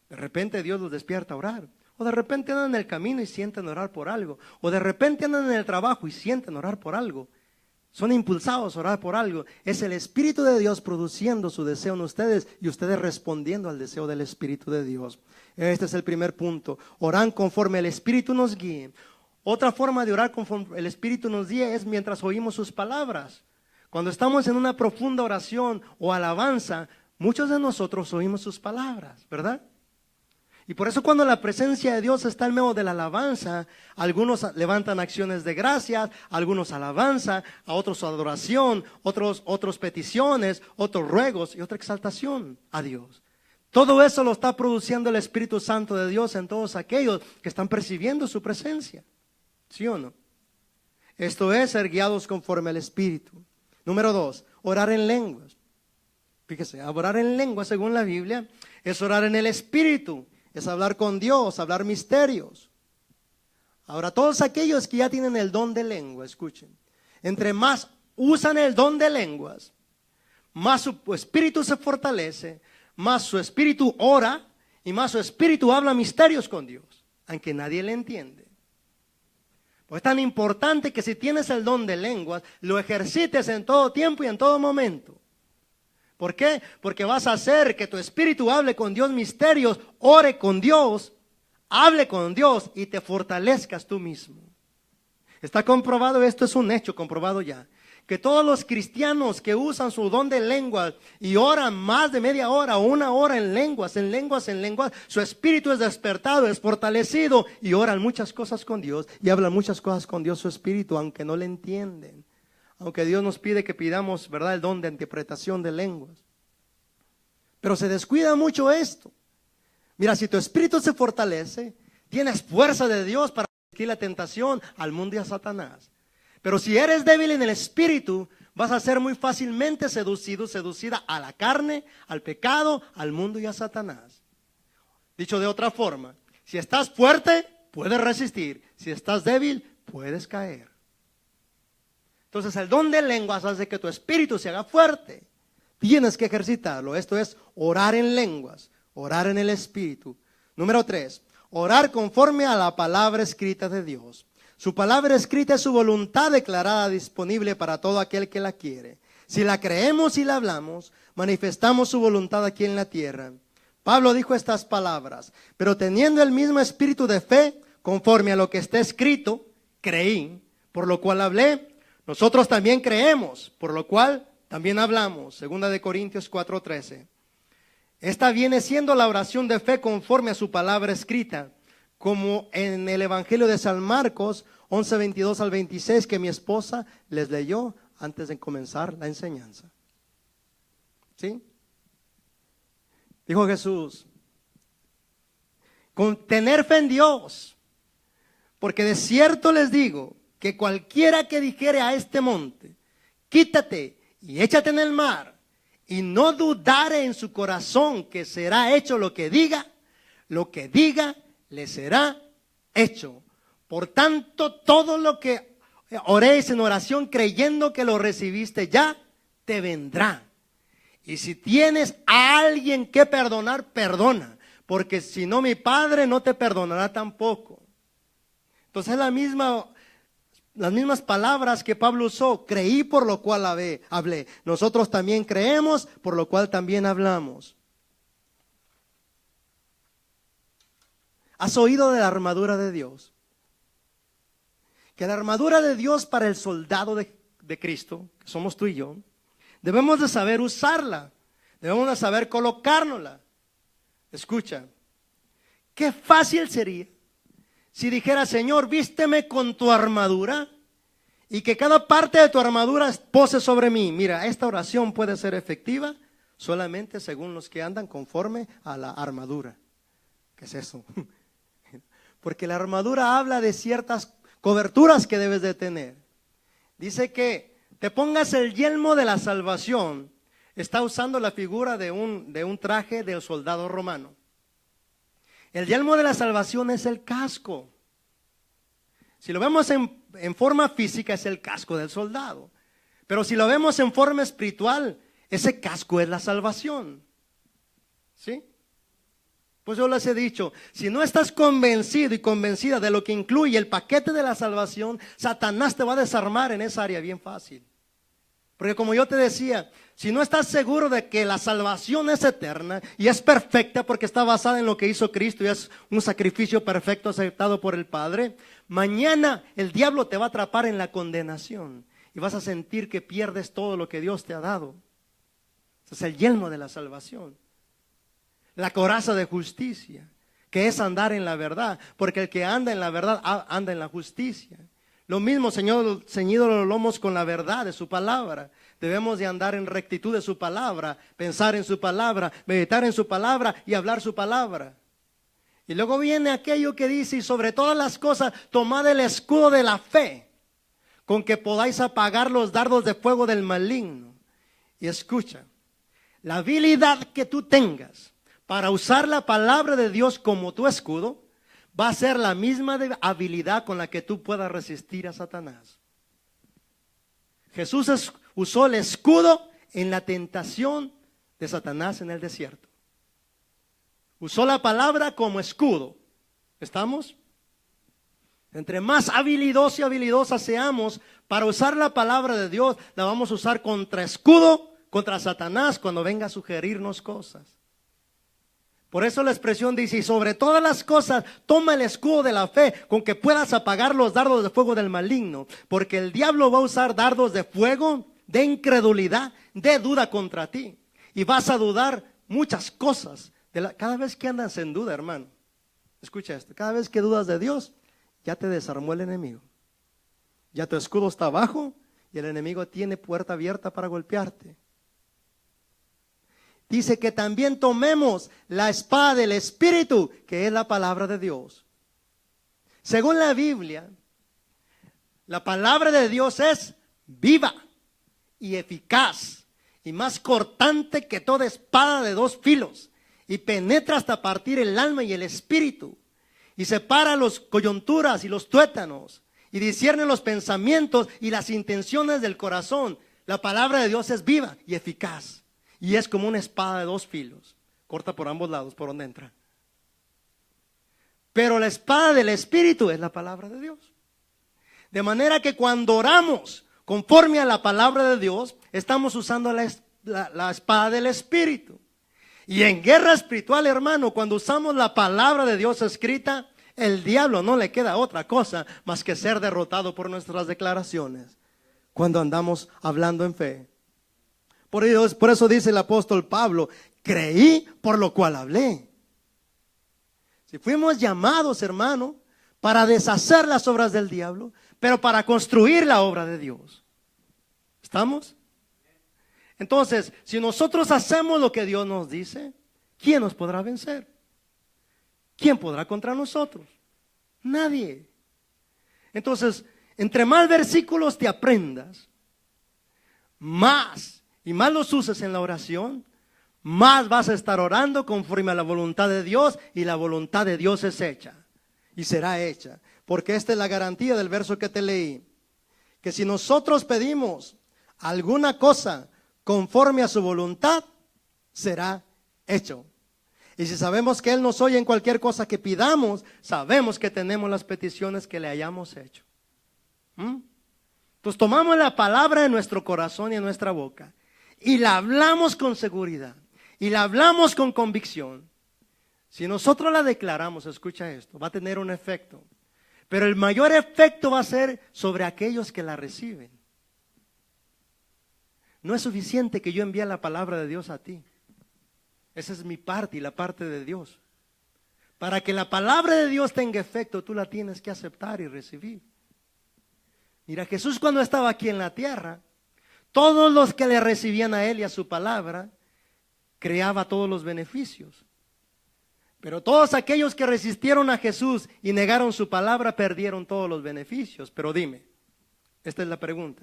De repente Dios los despierta a orar. O de repente andan en el camino y sienten orar por algo. O de repente andan en el trabajo y sienten orar por algo. Son impulsados a orar por algo. Es el Espíritu de Dios produciendo su deseo en ustedes y ustedes respondiendo al deseo del Espíritu de Dios. Este es el primer punto. Oran conforme el Espíritu nos guíe. Otra forma de orar conforme el Espíritu nos guíe es mientras oímos sus palabras. Cuando estamos en una profunda oración o alabanza, muchos de nosotros oímos sus palabras, ¿verdad? Y por eso cuando la presencia de Dios está en medio de la alabanza, algunos levantan acciones de gracias, algunos alabanza, a otros adoración, otros peticiones, otros ruegos y otra exaltación a Dios. Todo eso lo está produciendo el Espíritu Santo de Dios en todos aquellos que están percibiendo su presencia. ¿Sí o no? Esto es ser guiados conforme al Espíritu. Número 2, orar en lenguas. Fíjese, orar en lenguas según la Biblia es orar en el Espíritu, es hablar con Dios, hablar misterios. Ahora, todos aquellos que ya tienen el don de lengua, escuchen, entre más usan el don de lenguas, más su espíritu se fortalece, más su espíritu ora y más su espíritu habla misterios con Dios, aunque nadie le entiende. Pues es tan importante que si tienes el don de lenguas, lo ejercites en todo tiempo y en todo momento. ¿Por qué? Porque vas a hacer que tu espíritu hable con Dios misterios, ore con Dios, hable con Dios y te fortalezcas tú mismo. Está comprobado, esto es un hecho comprobado ya, que todos los cristianos que usan su don de lenguas y oran más de media hora o una hora en lenguas, su espíritu es despertado, es fortalecido y oran muchas cosas con Dios y hablan muchas cosas con Dios su espíritu, aunque no le entienden. Aunque Dios nos pide que pidamos, ¿verdad?, el don de interpretación de lenguas. Pero se descuida mucho esto. Mira, si tu espíritu se fortalece, tienes fuerza de Dios para resistir la tentación al mundo y a Satanás. Pero si eres débil en el espíritu, vas a ser muy fácilmente seducido, seducida a la carne, al pecado, al mundo y a Satanás. Dicho de otra forma, si estás fuerte, puedes resistir. Si estás débil, puedes caer. Entonces el don de lenguas hace que tu espíritu se haga fuerte. Tienes que ejercitarlo. Esto es orar en lenguas, orar en el espíritu. Número 3, orar conforme a la palabra escrita de Dios. Su palabra escrita es su voluntad declarada disponible para todo aquel que la quiere. Si la creemos y la hablamos, manifestamos su voluntad aquí en la tierra. Pablo dijo estas palabras: pero teniendo el mismo espíritu de fe, conforme a lo que está escrito, creí, por lo cual hablé. Nosotros también creemos, por lo cual también hablamos. Segunda de Corintios 4:13. Esta viene siendo la oración de fe conforme a su palabra escrita, como en el Evangelio de San Marcos 11:22 al 26, que mi esposa les leyó antes de comenzar la enseñanza. ¿Sí? Dijo Jesús, con tener fe en Dios, porque de cierto les digo que cualquiera que dijere a este monte, quítate y échate en el mar, y no dudare en su corazón que será hecho lo que diga le será hecho. Por tanto, todo lo que oréis en oración creyendo que lo recibiste ya, te vendrá. Y si tienes a alguien que perdonar, perdona, porque si no, mi Padre no te perdonará tampoco. Entonces las mismas palabras que Pablo usó: creí, por lo cual hablé. Nosotros también creemos, por lo cual también hablamos. ¿Has oído de la armadura de Dios? Que la armadura de Dios para el soldado de Cristo, que somos tú y yo, debemos de saber usarla, debemos de saber colocárnosla. Escucha, qué fácil sería si dijera: Señor, vísteme con tu armadura, y que cada parte de tu armadura pose sobre mí. Mira, esta oración puede ser efectiva solamente según los que andan conforme a la armadura. ¿Qué es eso? Porque la armadura habla de ciertas coberturas que debes de tener. Dice que te pongas el yelmo de la salvación. Está usando la figura de un traje del soldado romano. El yelmo de la salvación es el casco. Si lo vemos en forma física, es el casco del soldado. Pero si lo vemos en forma espiritual, ese casco es la salvación. ¿Sí? Pues yo les he dicho, si no estás convencido y convencida de lo que incluye el paquete de la salvación, Satanás te va a desarmar en esa área bien fácil. Porque como yo te decía, si no estás seguro de que la salvación es eterna y es perfecta porque está basada en lo que hizo Cristo y es un sacrificio perfecto aceptado por el Padre, mañana el diablo te va a atrapar en la condenación y vas a sentir que pierdes todo lo que Dios te ha dado. Ese es el yelmo de la salvación. La coraza de justicia, que es andar en la verdad, porque el que anda en la verdad anda en la justicia. Lo mismo, ceñido los lomos con la verdad de su palabra. Debemos de andar en rectitud de su palabra, pensar en su palabra, meditar en su palabra y hablar su palabra. Y luego viene aquello que dice: y sobre todas las cosas, tomad el escudo de la fe, con que podáis apagar los dardos de fuego del maligno. Y escucha, la habilidad que tú tengas para usar la palabra de Dios como tu escudo, va a ser la misma habilidad con la que tú puedas resistir a Satanás. Jesús usó el escudo en la tentación de Satanás en el desierto. Usó la palabra como escudo. ¿Estamos? Entre más habilidosos y habilidosas seamos para usar la palabra de Dios, la vamos a usar contra escudo, contra Satanás cuando venga a sugerirnos cosas. Por eso la expresión dice: y sobre todas las cosas, toma el escudo de la fe, con que puedas apagar los dardos de fuego del maligno. Porque el diablo va a usar dardos de fuego, de incredulidad, de duda contra ti. Y vas a dudar muchas cosas. Cada vez que andas en duda, hermano, escucha esto: cada vez que dudas de Dios, ya te desarmó el enemigo. Ya tu escudo está abajo y el enemigo tiene puerta abierta para golpearte. Dice que también tomemos la espada del Espíritu, que es la palabra de Dios. Según la Biblia, la palabra de Dios es viva y eficaz y más cortante que toda espada de dos filos, y penetra hasta partir el alma y el espíritu, y separa las coyunturas y los tuétanos, y discierne los pensamientos y las intenciones del corazón. La palabra de Dios es viva y eficaz, y es como una espada de 2 filos, corta por ambos lados, por donde entra. Pero la espada del Espíritu es la palabra de Dios. De manera que cuando oramos conforme a la palabra de Dios, estamos usando la espada del Espíritu. Y en guerra espiritual, hermano, cuando usamos la palabra de Dios escrita, el diablo no le queda otra cosa más que ser derrotado por nuestras declaraciones, cuando andamos hablando en fe. Por eso dice el apóstol Pablo, creí por lo cual hablé. Si fuimos llamados, hermano, para deshacer las obras del diablo, pero para construir la obra de Dios. ¿Estamos? Entonces, si nosotros hacemos lo que Dios nos dice, ¿quién nos podrá vencer? ¿Quién podrá contra nosotros? Nadie. Entonces, entre más versículos te aprendas, más y más los uses en la oración, más vas a estar orando conforme a la voluntad de Dios, y la voluntad de Dios es hecha y será hecha. Porque esta es la garantía del verso que te leí, que si nosotros pedimos alguna cosa conforme a su voluntad, será hecho. Y si sabemos que Él nos oye en cualquier cosa que pidamos, sabemos que tenemos las peticiones que le hayamos hecho. Entonces tomamos la palabra en nuestro corazón y en nuestra boca, y la hablamos con seguridad, y la hablamos con convicción. Si nosotros la declaramos, escucha esto, va a tener un efecto. Pero el mayor efecto va a ser sobre aquellos que la reciben. No es suficiente que yo envíe la palabra de Dios a ti. Esa es mi parte y la parte de Dios. Para que la palabra de Dios tenga efecto, tú la tienes que aceptar y recibir. Mira, Jesús cuando estaba aquí en la tierra, todos los que le recibían a Él y a su palabra, creaba todos los beneficios. Pero todos aquellos que resistieron a Jesús y negaron su palabra, perdieron todos los beneficios. Pero dime, esta es la pregunta.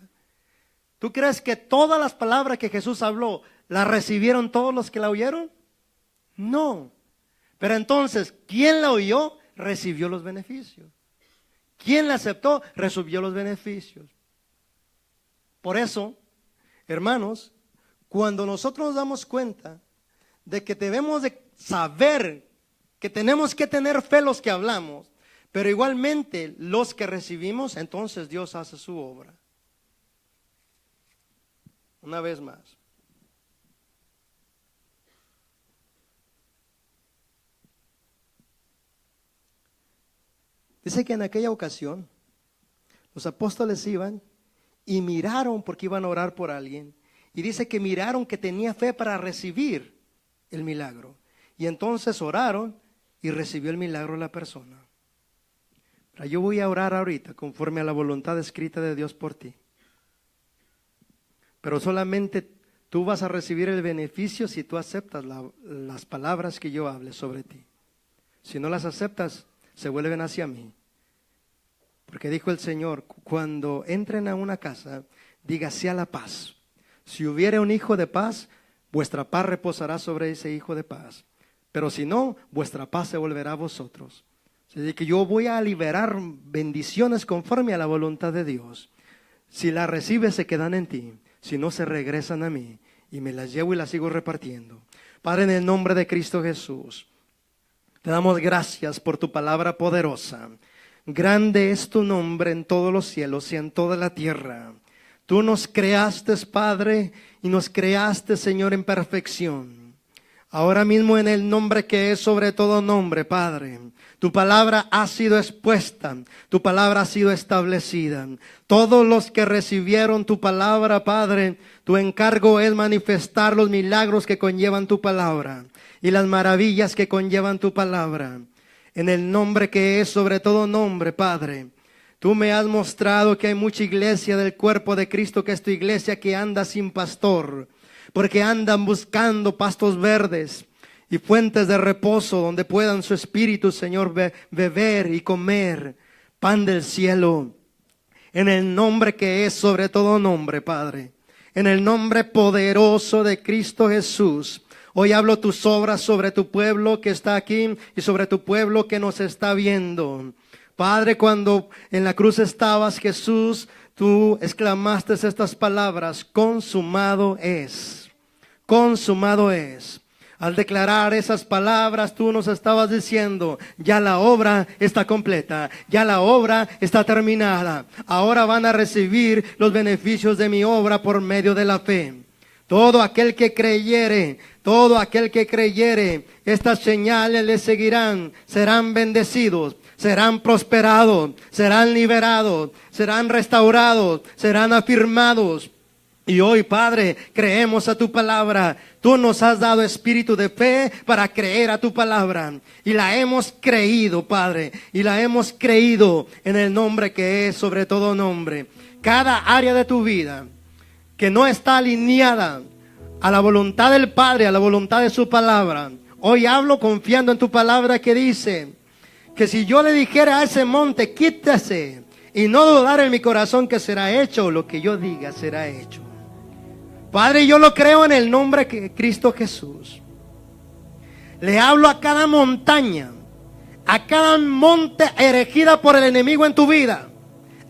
¿Tú crees que todas las palabras que Jesús habló, las recibieron todos los que la oyeron? No. Pero entonces, ¿quién la oyó? Recibió los beneficios. ¿Quién la aceptó? Recibió los beneficios. Por eso, hermanos, cuando nosotros nos damos cuenta de que debemos de saber que tenemos que tener fe los que hablamos, pero igualmente los que recibimos, entonces Dios hace su obra. Una vez más. Dice que en aquella ocasión los apóstoles iban y miraron, porque iban a orar por alguien, y dice que miraron que tenía fe para recibir el milagro. Y entonces oraron y recibió el milagro la persona. Pero yo voy a orar ahorita conforme a la voluntad escrita de Dios por ti. Pero solamente tú vas a recibir el beneficio si tú aceptas las palabras que yo hable sobre ti. Si no las aceptas, se vuelven hacia mí. Porque dijo el Señor, cuando entren a una casa, diga sea la paz. Si hubiere un hijo de paz, vuestra paz reposará sobre ese hijo de paz. Pero si no, vuestra paz se volverá a vosotros. Así que yo voy a liberar bendiciones conforme a la voluntad de Dios. Si las recibes, se quedan en ti. Si no, se regresan a mí. Y me las llevo y las sigo repartiendo. Padre, en el nombre de Cristo Jesús, te damos gracias por tu palabra poderosa. Grande es tu nombre en todos los cielos y en toda la tierra. Tú nos creaste, Padre, y nos creaste, Señor, en perfección. Ahora mismo en el nombre que es sobre todo nombre, Padre, tu palabra ha sido expuesta, tu palabra ha sido establecida. Todos los que recibieron tu palabra, Padre, tu encargo es manifestar los milagros que conllevan tu palabra y las maravillas que conllevan tu palabra. En el nombre que es sobre todo nombre, Padre, tú me has mostrado que hay mucha iglesia del cuerpo de Cristo, que es tu iglesia, que anda sin pastor, porque andan buscando pastos verdes y fuentes de reposo donde puedan su espíritu, Señor, beber y comer pan del cielo. En el nombre que es sobre todo nombre, Padre, en el nombre poderoso de Cristo Jesús, hoy hablo tus obras sobre tu pueblo que está aquí y sobre tu pueblo que nos está viendo. Padre, cuando en la cruz estabas, Jesús, tú exclamaste estas palabras: consumado es, consumado es. Al declarar esas palabras, tú nos estabas diciendo: ya la obra está completa, ya la obra está terminada. Ahora van a recibir los beneficios de mi obra por medio de la fe. Todo aquel que creyere, estas señales les seguirán, serán bendecidos, serán prosperados, serán liberados, serán restaurados, serán afirmados. Y hoy, Padre, creemos a tu palabra. Tú nos has dado espíritu de fe para creer a tu palabra. Y la hemos creído, Padre. Y la hemos creído en el nombre que es sobre todo nombre. Cada área de tu vida que no está alineada a la voluntad del Padre, a la voluntad de su palabra. Hoy hablo confiando en tu palabra que dice que si yo le dijera a ese monte: quítase, y no dudar en mi corazón que será hecho, lo que yo diga será hecho. Padre, yo lo creo en el nombre de Cristo Jesús. Le hablo a cada montaña, a cada monte erigida por el enemigo en tu vida,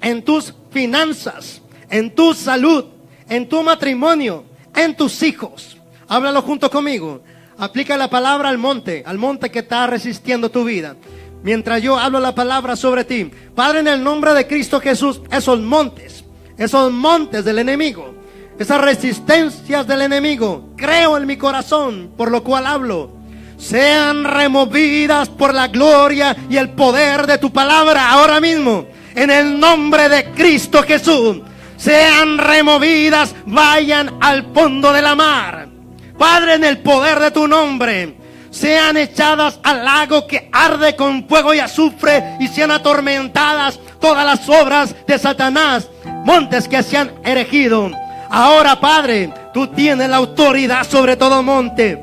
en tus finanzas, en tu salud, en tu matrimonio, en tus hijos. Háblalo junto conmigo. Aplica la palabra al monte que está resistiendo tu vida. Mientras yo hablo la palabra sobre ti, Padre, en el nombre de Cristo Jesús, esos montes del enemigo, esas resistencias del enemigo, creo en mi corazón, por lo cual hablo, sean removidas por la gloria y el poder de tu palabra ahora mismo, en el nombre de Cristo Jesús. Sean removidas, vayan al fondo de la mar, Padre, en el poder de tu nombre. Sean echadas al lago que arde con fuego y azufre, y sean atormentadas todas las obras de Satanás, montes que se han erigido. Ahora, Padre, tú tienes la autoridad sobre todo monte,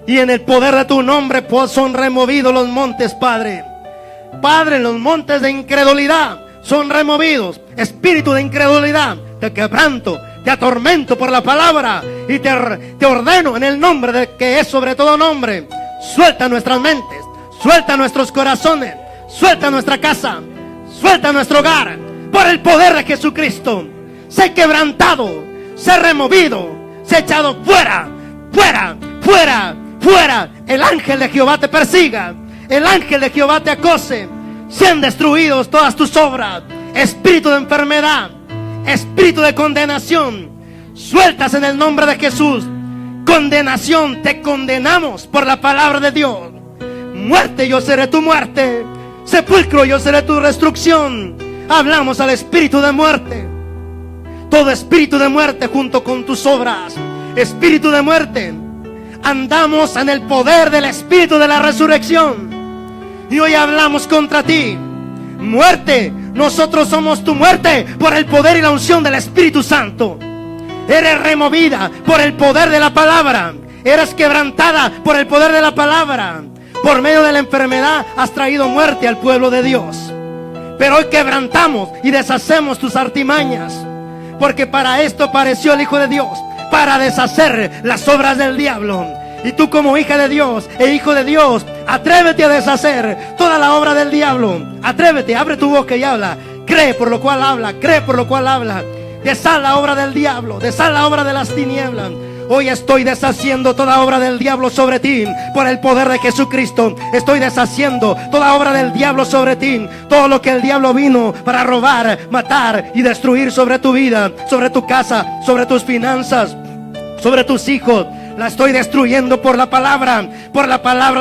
y en el poder de tu nombre pues son removidos los montes, Padre. Padre, los montes de incredulidad son removidos. Espíritu de incredulidad, te quebranto, te atormento por la palabra, y te ordeno en el nombre de que es sobre todo nombre: suelta nuestras mentes, suelta nuestros corazones, suelta nuestra casa, suelta nuestro hogar, por el poder de Jesucristo. Sé quebrantado, sé removido, sé echado fuera, fuera, fuera, fuera. El ángel de Jehová te persiga, el ángel de Jehová te acose. Sean destruidos todas tus obras. Espíritu de enfermedad, espíritu de condenación, sueltas en el nombre de Jesús. Condenación, te condenamos por la palabra de Dios. Muerte, yo seré tu muerte. Sepulcro, yo seré tu destrucción. Hablamos al espíritu de muerte. Todo espíritu de muerte junto con tus obras, espíritu de muerte, andamos en el poder del espíritu de la resurrección. Y hoy hablamos contra ti. Muerte, nosotros somos tu muerte por el poder y la unción del Espíritu Santo. Eres removida por el poder de la palabra. Eres quebrantada por el poder de la palabra. Por medio de la enfermedad has traído muerte al pueblo de Dios. Pero hoy quebrantamos y deshacemos tus artimañas, porque para esto apareció el Hijo de Dios, para deshacer las obras del diablo. Y tú, como hija de Dios e hijo de Dios, atrévete a deshacer toda la obra del diablo. Atrévete, abre tu boca y habla. Cree por lo cual habla, cree por lo cual habla. Deshaz la obra del diablo, deshaz la obra de las tinieblas. Hoy estoy deshaciendo toda obra del diablo sobre ti, por el poder de Jesucristo. Estoy deshaciendo toda obra del diablo sobre ti. Todo lo que el diablo vino para robar, matar y destruir sobre tu vida, sobre tu casa, sobre tus finanzas, sobre tus hijos, la estoy destruyendo por la palabra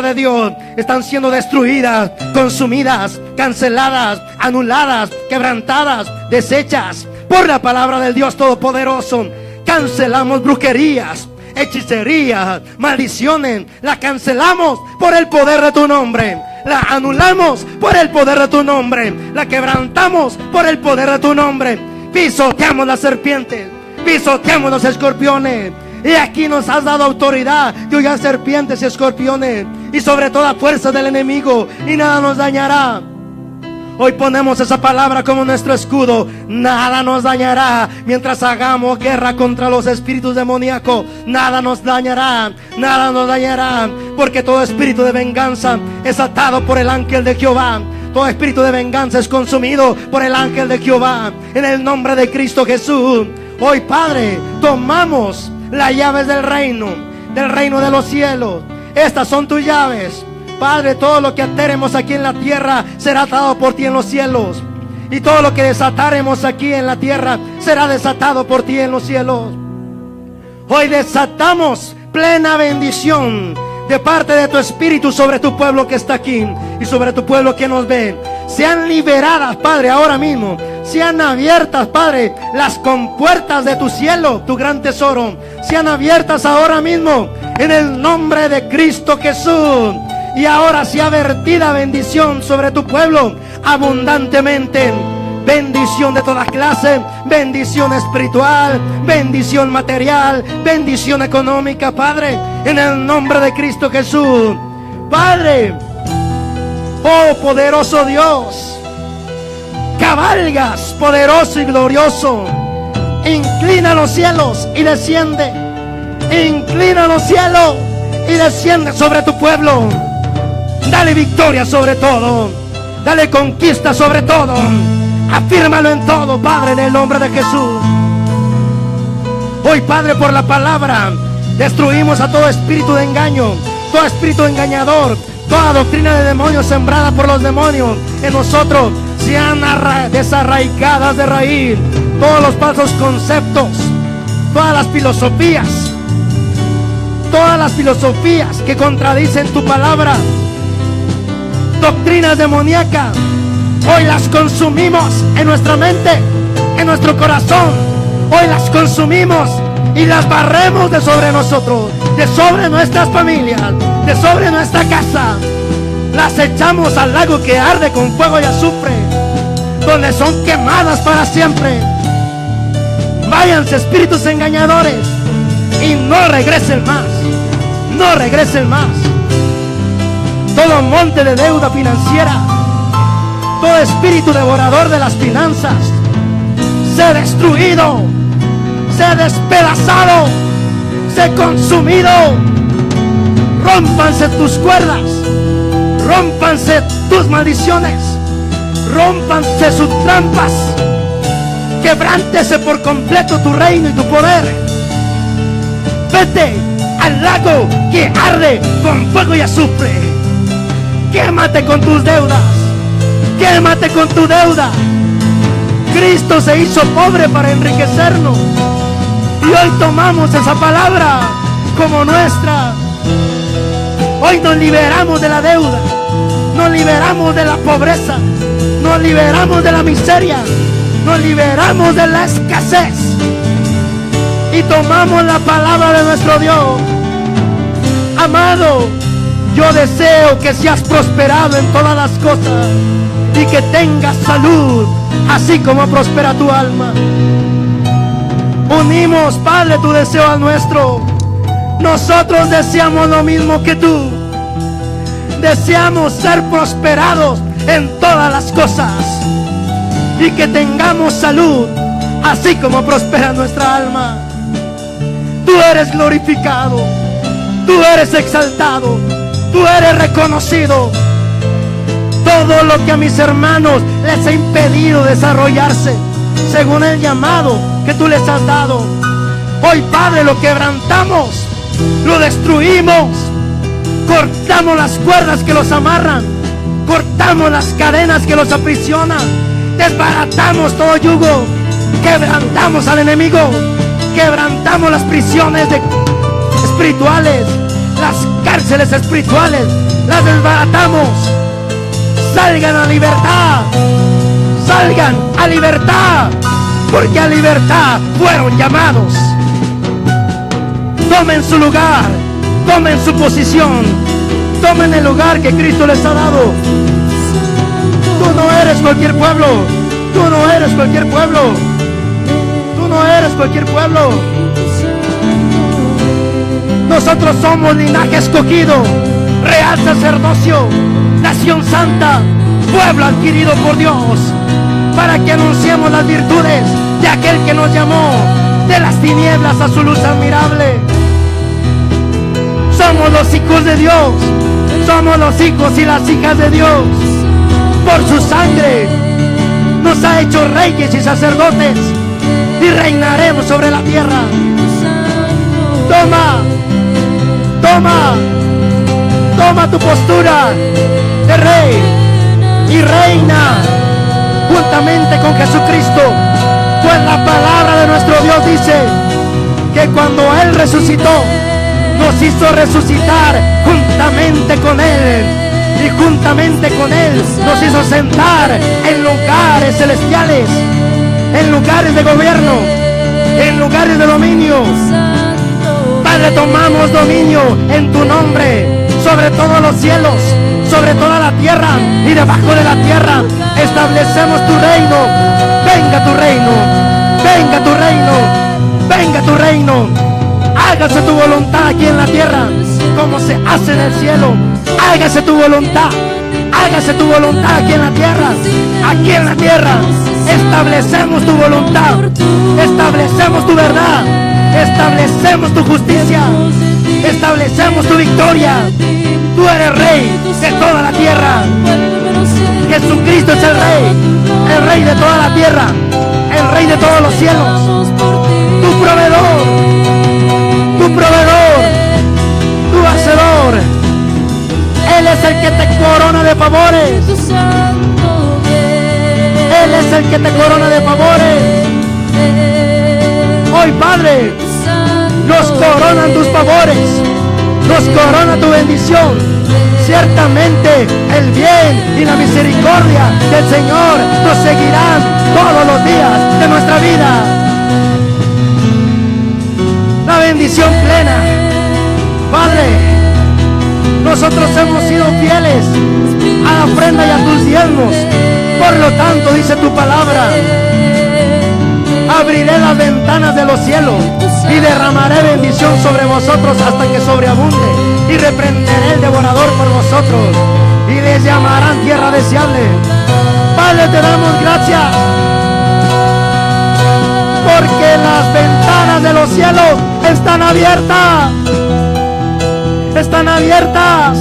de Dios. Están siendo destruidas, consumidas, canceladas, anuladas, quebrantadas, deshechas por la palabra del Dios Todopoderoso. Cancelamos brujerías, hechicerías, maldiciones. La cancelamos por el poder de tu nombre. La anulamos por el poder de tu nombre. La quebrantamos por el poder de tu nombre. Pisoteamos las serpientes, pisoteamos los escorpiones. Y aquí nos has dado autoridad de hollar serpientes y escorpiones, y sobre toda fuerza del enemigo, y nada nos dañará. Hoy ponemos esa palabra como nuestro escudo. Nada nos dañará mientras hagamos guerra contra los espíritus demoníacos. Nada nos dañará, nada nos dañará, porque todo espíritu de venganza es atado por el ángel de Jehová. Todo espíritu de venganza es consumido por el ángel de Jehová, en el nombre de Cristo Jesús. Hoy, Padre, tomamos las llaves del reino de los cielos. Estas son tus llaves. Padre, todo lo que ataremos aquí en la tierra será atado por ti en los cielos. Y todo lo que desataremos aquí en la tierra será desatado por ti en los cielos. Hoy desatamos plena bendición de parte de tu Espíritu sobre tu pueblo que está aquí y sobre tu pueblo que nos ve. Sean liberadas, Padre, ahora mismo. Sean abiertas, Padre, las compuertas de tu cielo, tu gran tesoro. Sean abiertas ahora mismo en el nombre de Cristo Jesús. Y ahora sea vertida bendición sobre tu pueblo abundantemente. Bendición de toda clase, bendición espiritual, bendición material, bendición económica, Padre, en el nombre de Cristo Jesús. Padre, oh poderoso Dios, cabalgas poderoso y glorioso. Inclina los cielos y desciende. Inclina los cielos y desciende sobre tu pueblo. Dale victoria sobre todo. Dale conquista sobre todo. Afírmalo en todo, Padre, en el nombre de Jesús. Hoy, Padre, por la palabra, destruimos a todo espíritu de engaño, todo espíritu engañador, toda doctrina de demonios sembrada por los demonios en nosotros. Sean desarraigadas de raíz todos los falsos conceptos, todas las filosofías que contradicen tu palabra, doctrinas demoníacas. Hoy las consumimos en nuestra mente, en nuestro corazón. Hoy las consumimos y las barremos de sobre nosotros, de sobre nuestras familias, de sobre nuestra casa. Las echamos al lago que arde con fuego y azufre, donde son quemadas para siempre. Váyanse espíritus engañadores y no regresen más. No regresen más. Todo monte de deuda financiera, todo espíritu devorador de las finanzas, sea destruido, sea despedazado, sea consumido. Rómpanse tus cuerdas, rómpanse tus maldiciones, rómpanse sus trampas. Quebrántese por completo tu reino y tu poder. Vete al lago que arde con fuego y azufre. Quémate con tus deudas. Quémate con tu deuda. Cristo se hizo pobre para enriquecernos. Y hoy tomamos esa palabra como nuestra. Hoy nos liberamos de la deuda. Nos liberamos de la pobreza. Nos liberamos de la miseria. Nos liberamos de la escasez. Y tomamos la palabra de nuestro Dios. Amado, yo deseo que seas prosperado en todas las cosas y que tengas salud, así como prospera tu alma. Unimos, Padre, tu deseo al nuestro. Nosotros deseamos lo mismo que tú. Deseamos ser prosperados en todas las cosas y que tengamos salud, así como prospera nuestra alma. Tú eres glorificado, tú eres exaltado, tú eres reconocido. Todo lo que a mis hermanos les ha impedido desarrollarse según el llamado que tú les has dado, hoy, Padre, lo quebrantamos, lo destruimos, cortamos las cuerdas que los amarran, cortamos las cadenas que los aprisionan, desbaratamos todo yugo, quebrantamos al enemigo, quebrantamos las prisiones espirituales, las cárceles espirituales, las desbaratamos. Salgan a libertad, salgan a libertad, porque a libertad fueron llamados. Tomen su lugar, tomen su posición, tomen el lugar que Cristo les ha dado. Tú no eres cualquier pueblo, tú no eres cualquier pueblo, tú no eres cualquier pueblo. Nosotros somos linaje escogido, real sacerdocio, nación santa, pueblo adquirido por Dios, para que anunciemos las virtudes de aquel que nos llamó de las tinieblas a su luz admirable. Somos los hijos de Dios, somos los hijos y las hijas de Dios. Por su sangre nos ha hecho reyes y sacerdotes y reinaremos sobre la tierra. Toma, toma, toma tu postura de rey y reina juntamente con Jesucristo. Pues la palabra de nuestro Dios dice que cuando Él resucitó, nos hizo resucitar juntamente con Él, y juntamente con Él nos hizo sentar en lugares celestiales, en lugares de gobierno, en lugares de dominio. Padre, tomamos dominio en tu nombre sobre todos los cielos, sobre toda la tierra y debajo de la tierra. Establecemos tu reino. Venga tu reino, venga tu reino, venga tu reino. Hágase tu voluntad aquí en la tierra como se hace en el cielo. Hágase tu voluntad, hágase tu voluntad aquí en la tierra. Aquí en la tierra establecemos tu voluntad, establecemos tu verdad, establecemos tu justicia, establecemos tu victoria. Tú eres rey de toda la tierra. Jesucristo es el rey de toda la tierra, el rey de todos los cielos, tu proveedor, tu hacedor. Él es el que te corona de favores. Él es el que te corona de favores. Hoy, Padre, nos coronan tus favores, nos corona tu bendición. Ciertamente el bien y la misericordia del Señor nos seguirán todos los días de nuestra vida. La bendición plena. Padre, nosotros hemos sido fieles a la ofrenda y a tus diezmos. Por lo tanto, dice tu palabra, abriré las ventanas de los cielos y derramaré bendición sobre vosotros hasta que sobreabunde, y reprenderé el devorador por vosotros y les llamarán tierra deseable. Padre, te damos gracias porque las ventanas de los cielos están abiertas, están abiertas,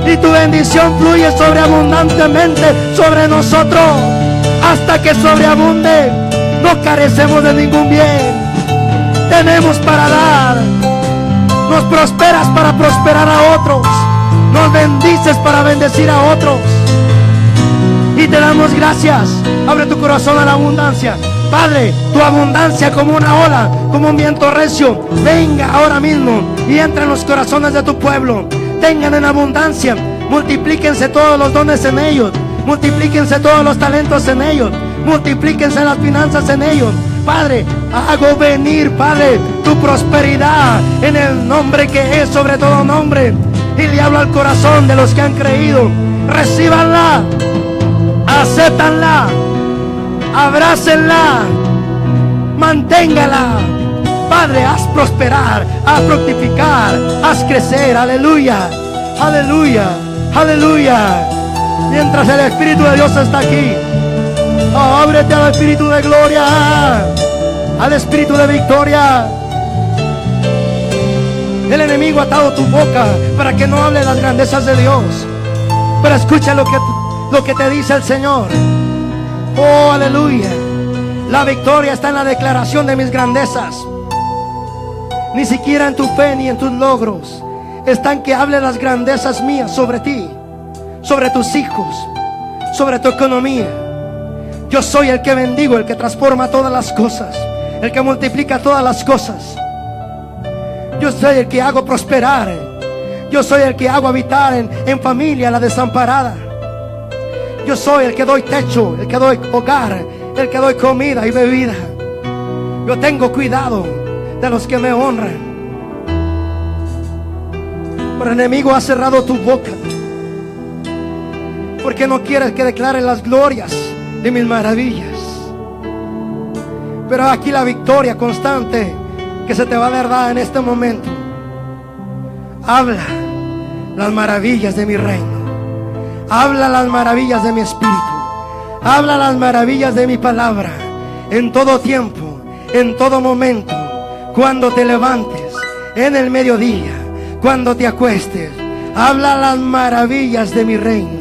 y tu bendición fluye sobreabundantemente sobre nosotros hasta que sobreabunde. No carecemos de ningún bien, tenemos para dar. Nos prosperas para prosperar a otros, nos bendices para bendecir a otros, y te damos gracias. Abre tu corazón a la abundancia. Padre, tu abundancia como una ola, como un viento recio, venga ahora mismo y entra en los corazones de tu pueblo. Tengan en abundancia, multiplíquense todos los dones en ellos, multiplíquense todos los talentos en ellos, multiplíquense las finanzas en ellos. Padre, hago venir, Padre, tu prosperidad en el nombre que es sobre todo nombre, y le hablo al corazón de los que han creído. Recíbanla, acéptanla, abrácenla, manténgala. Padre, haz prosperar, haz fructificar, haz crecer. Aleluya, aleluya, aleluya. Mientras el Espíritu de Dios está aquí, ábrete al Espíritu de gloria, al Espíritu de victoria. El enemigo ha atado tu boca para que no hable las grandezas de Dios, pero escucha lo que te dice el Señor. Oh, aleluya. La victoria está en la declaración de mis grandezas. Ni siquiera en tu fe ni en tus logros está en que hable las grandezas mías sobre ti, sobre tus hijos, sobre tu economía. Yo soy el que bendigo, el que transforma todas las cosas, el que multiplica todas las cosas. Yo soy el que hago prosperar. Yo soy el que hago habitar en familia la desamparada. Yo soy el que doy techo, el que doy hogar, el que doy comida y bebida. Yo tengo cuidado de los que me honran. Pero el enemigo ha cerrado tu boca porque no quieres que declare las glorias de mis maravillas. Pero aquí la victoria constante que se te va a dar en este momento. Habla las maravillas de mi reino. Habla las maravillas de mi espíritu. Habla las maravillas de mi palabra. En todo tiempo, en todo momento, cuando te levantes, en el mediodía, cuando te acuestes, habla las maravillas de mi reino.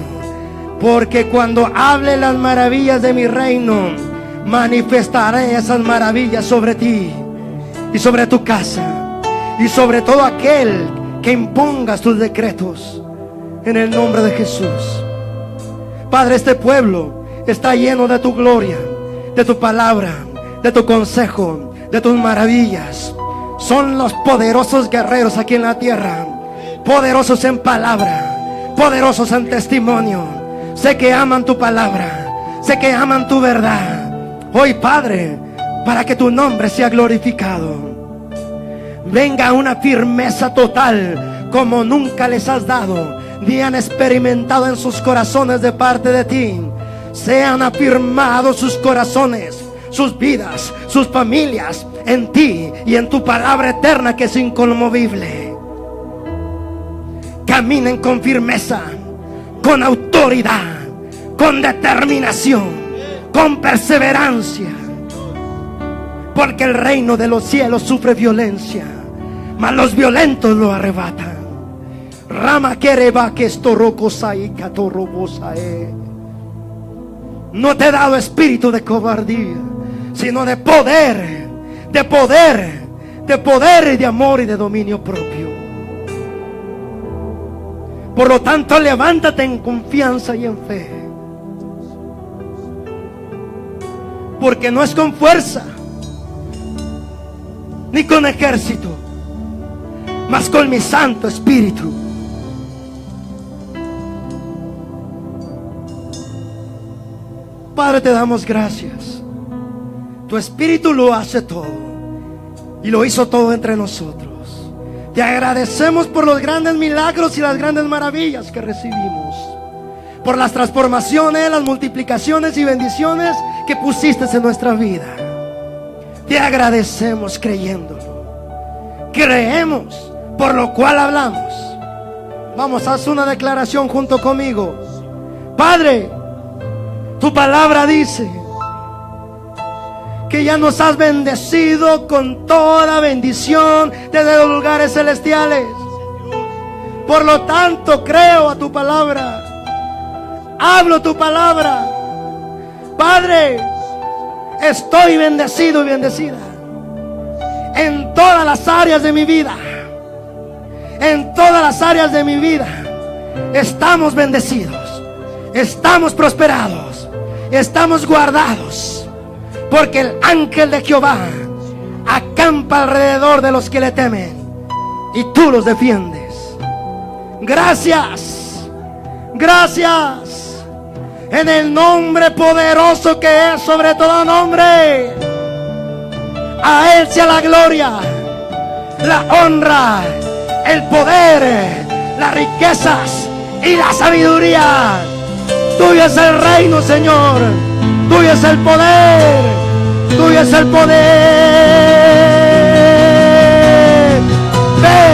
Porque cuando hable las maravillas de mi reino, manifestaré esas maravillas sobre ti y sobre tu casa y sobre todo aquel que impongas tus decretos, en el nombre de Jesús. Padre, este pueblo está lleno de tu gloria, de tu palabra, de tu consejo, de tus maravillas. Son los poderosos guerreros aquí en la tierra, poderosos en palabra, poderosos en testimonio. Sé que aman tu palabra, sé que aman tu verdad. Hoy, Padre, para que tu nombre sea glorificado, venga una firmeza total como nunca les has dado, ni han experimentado en sus corazones de parte de ti. Sean afirmados sus corazones, sus vidas, sus familias en ti y en tu palabra eterna que es inconmovible. Caminen con firmeza, con autoridad, con determinación, con perseverancia, porque el reino de los cielos sufre violencia, mas los violentos lo arrebatan. Rama quereba que esto rocosai catorobosae. No te he dado espíritu de cobardía, sino de poder, de poder, de poder y de amor y de dominio propio. Por lo tanto, levántate en confianza y en fe, porque no es con fuerza ni con ejército, mas con mi Santo Espíritu. Padre, te damos gracias. Tu Espíritu lo hace todo y lo hizo todo entre nosotros. Te agradecemos por los grandes milagros y las grandes maravillas que recibimos, por las transformaciones, las multiplicaciones y bendiciones que pusiste en nuestra vida. Te agradecemos creyéndolo. Creemos, por lo cual hablamos. Vamos, haz una declaración junto conmigo. Padre, tu palabra dice que ya nos has bendecido con toda bendición desde los lugares celestiales. Por lo tanto, creo a tu palabra, hablo tu palabra. Padre, estoy bendecido y bendecida en todas las áreas de mi vida. En todas las áreas de mi vida estamos bendecidos, estamos prosperados, estamos guardados, porque el ángel de Jehová acampa alrededor de los que le temen y tú los defiendes. Gracias, gracias, en el nombre poderoso que es sobre todo nombre. A Él sea la gloria, la honra, el poder, las riquezas y la sabiduría. Tuyo es el reino, Señor. Tuyo es el poder. Tuyo es el poder. Ven.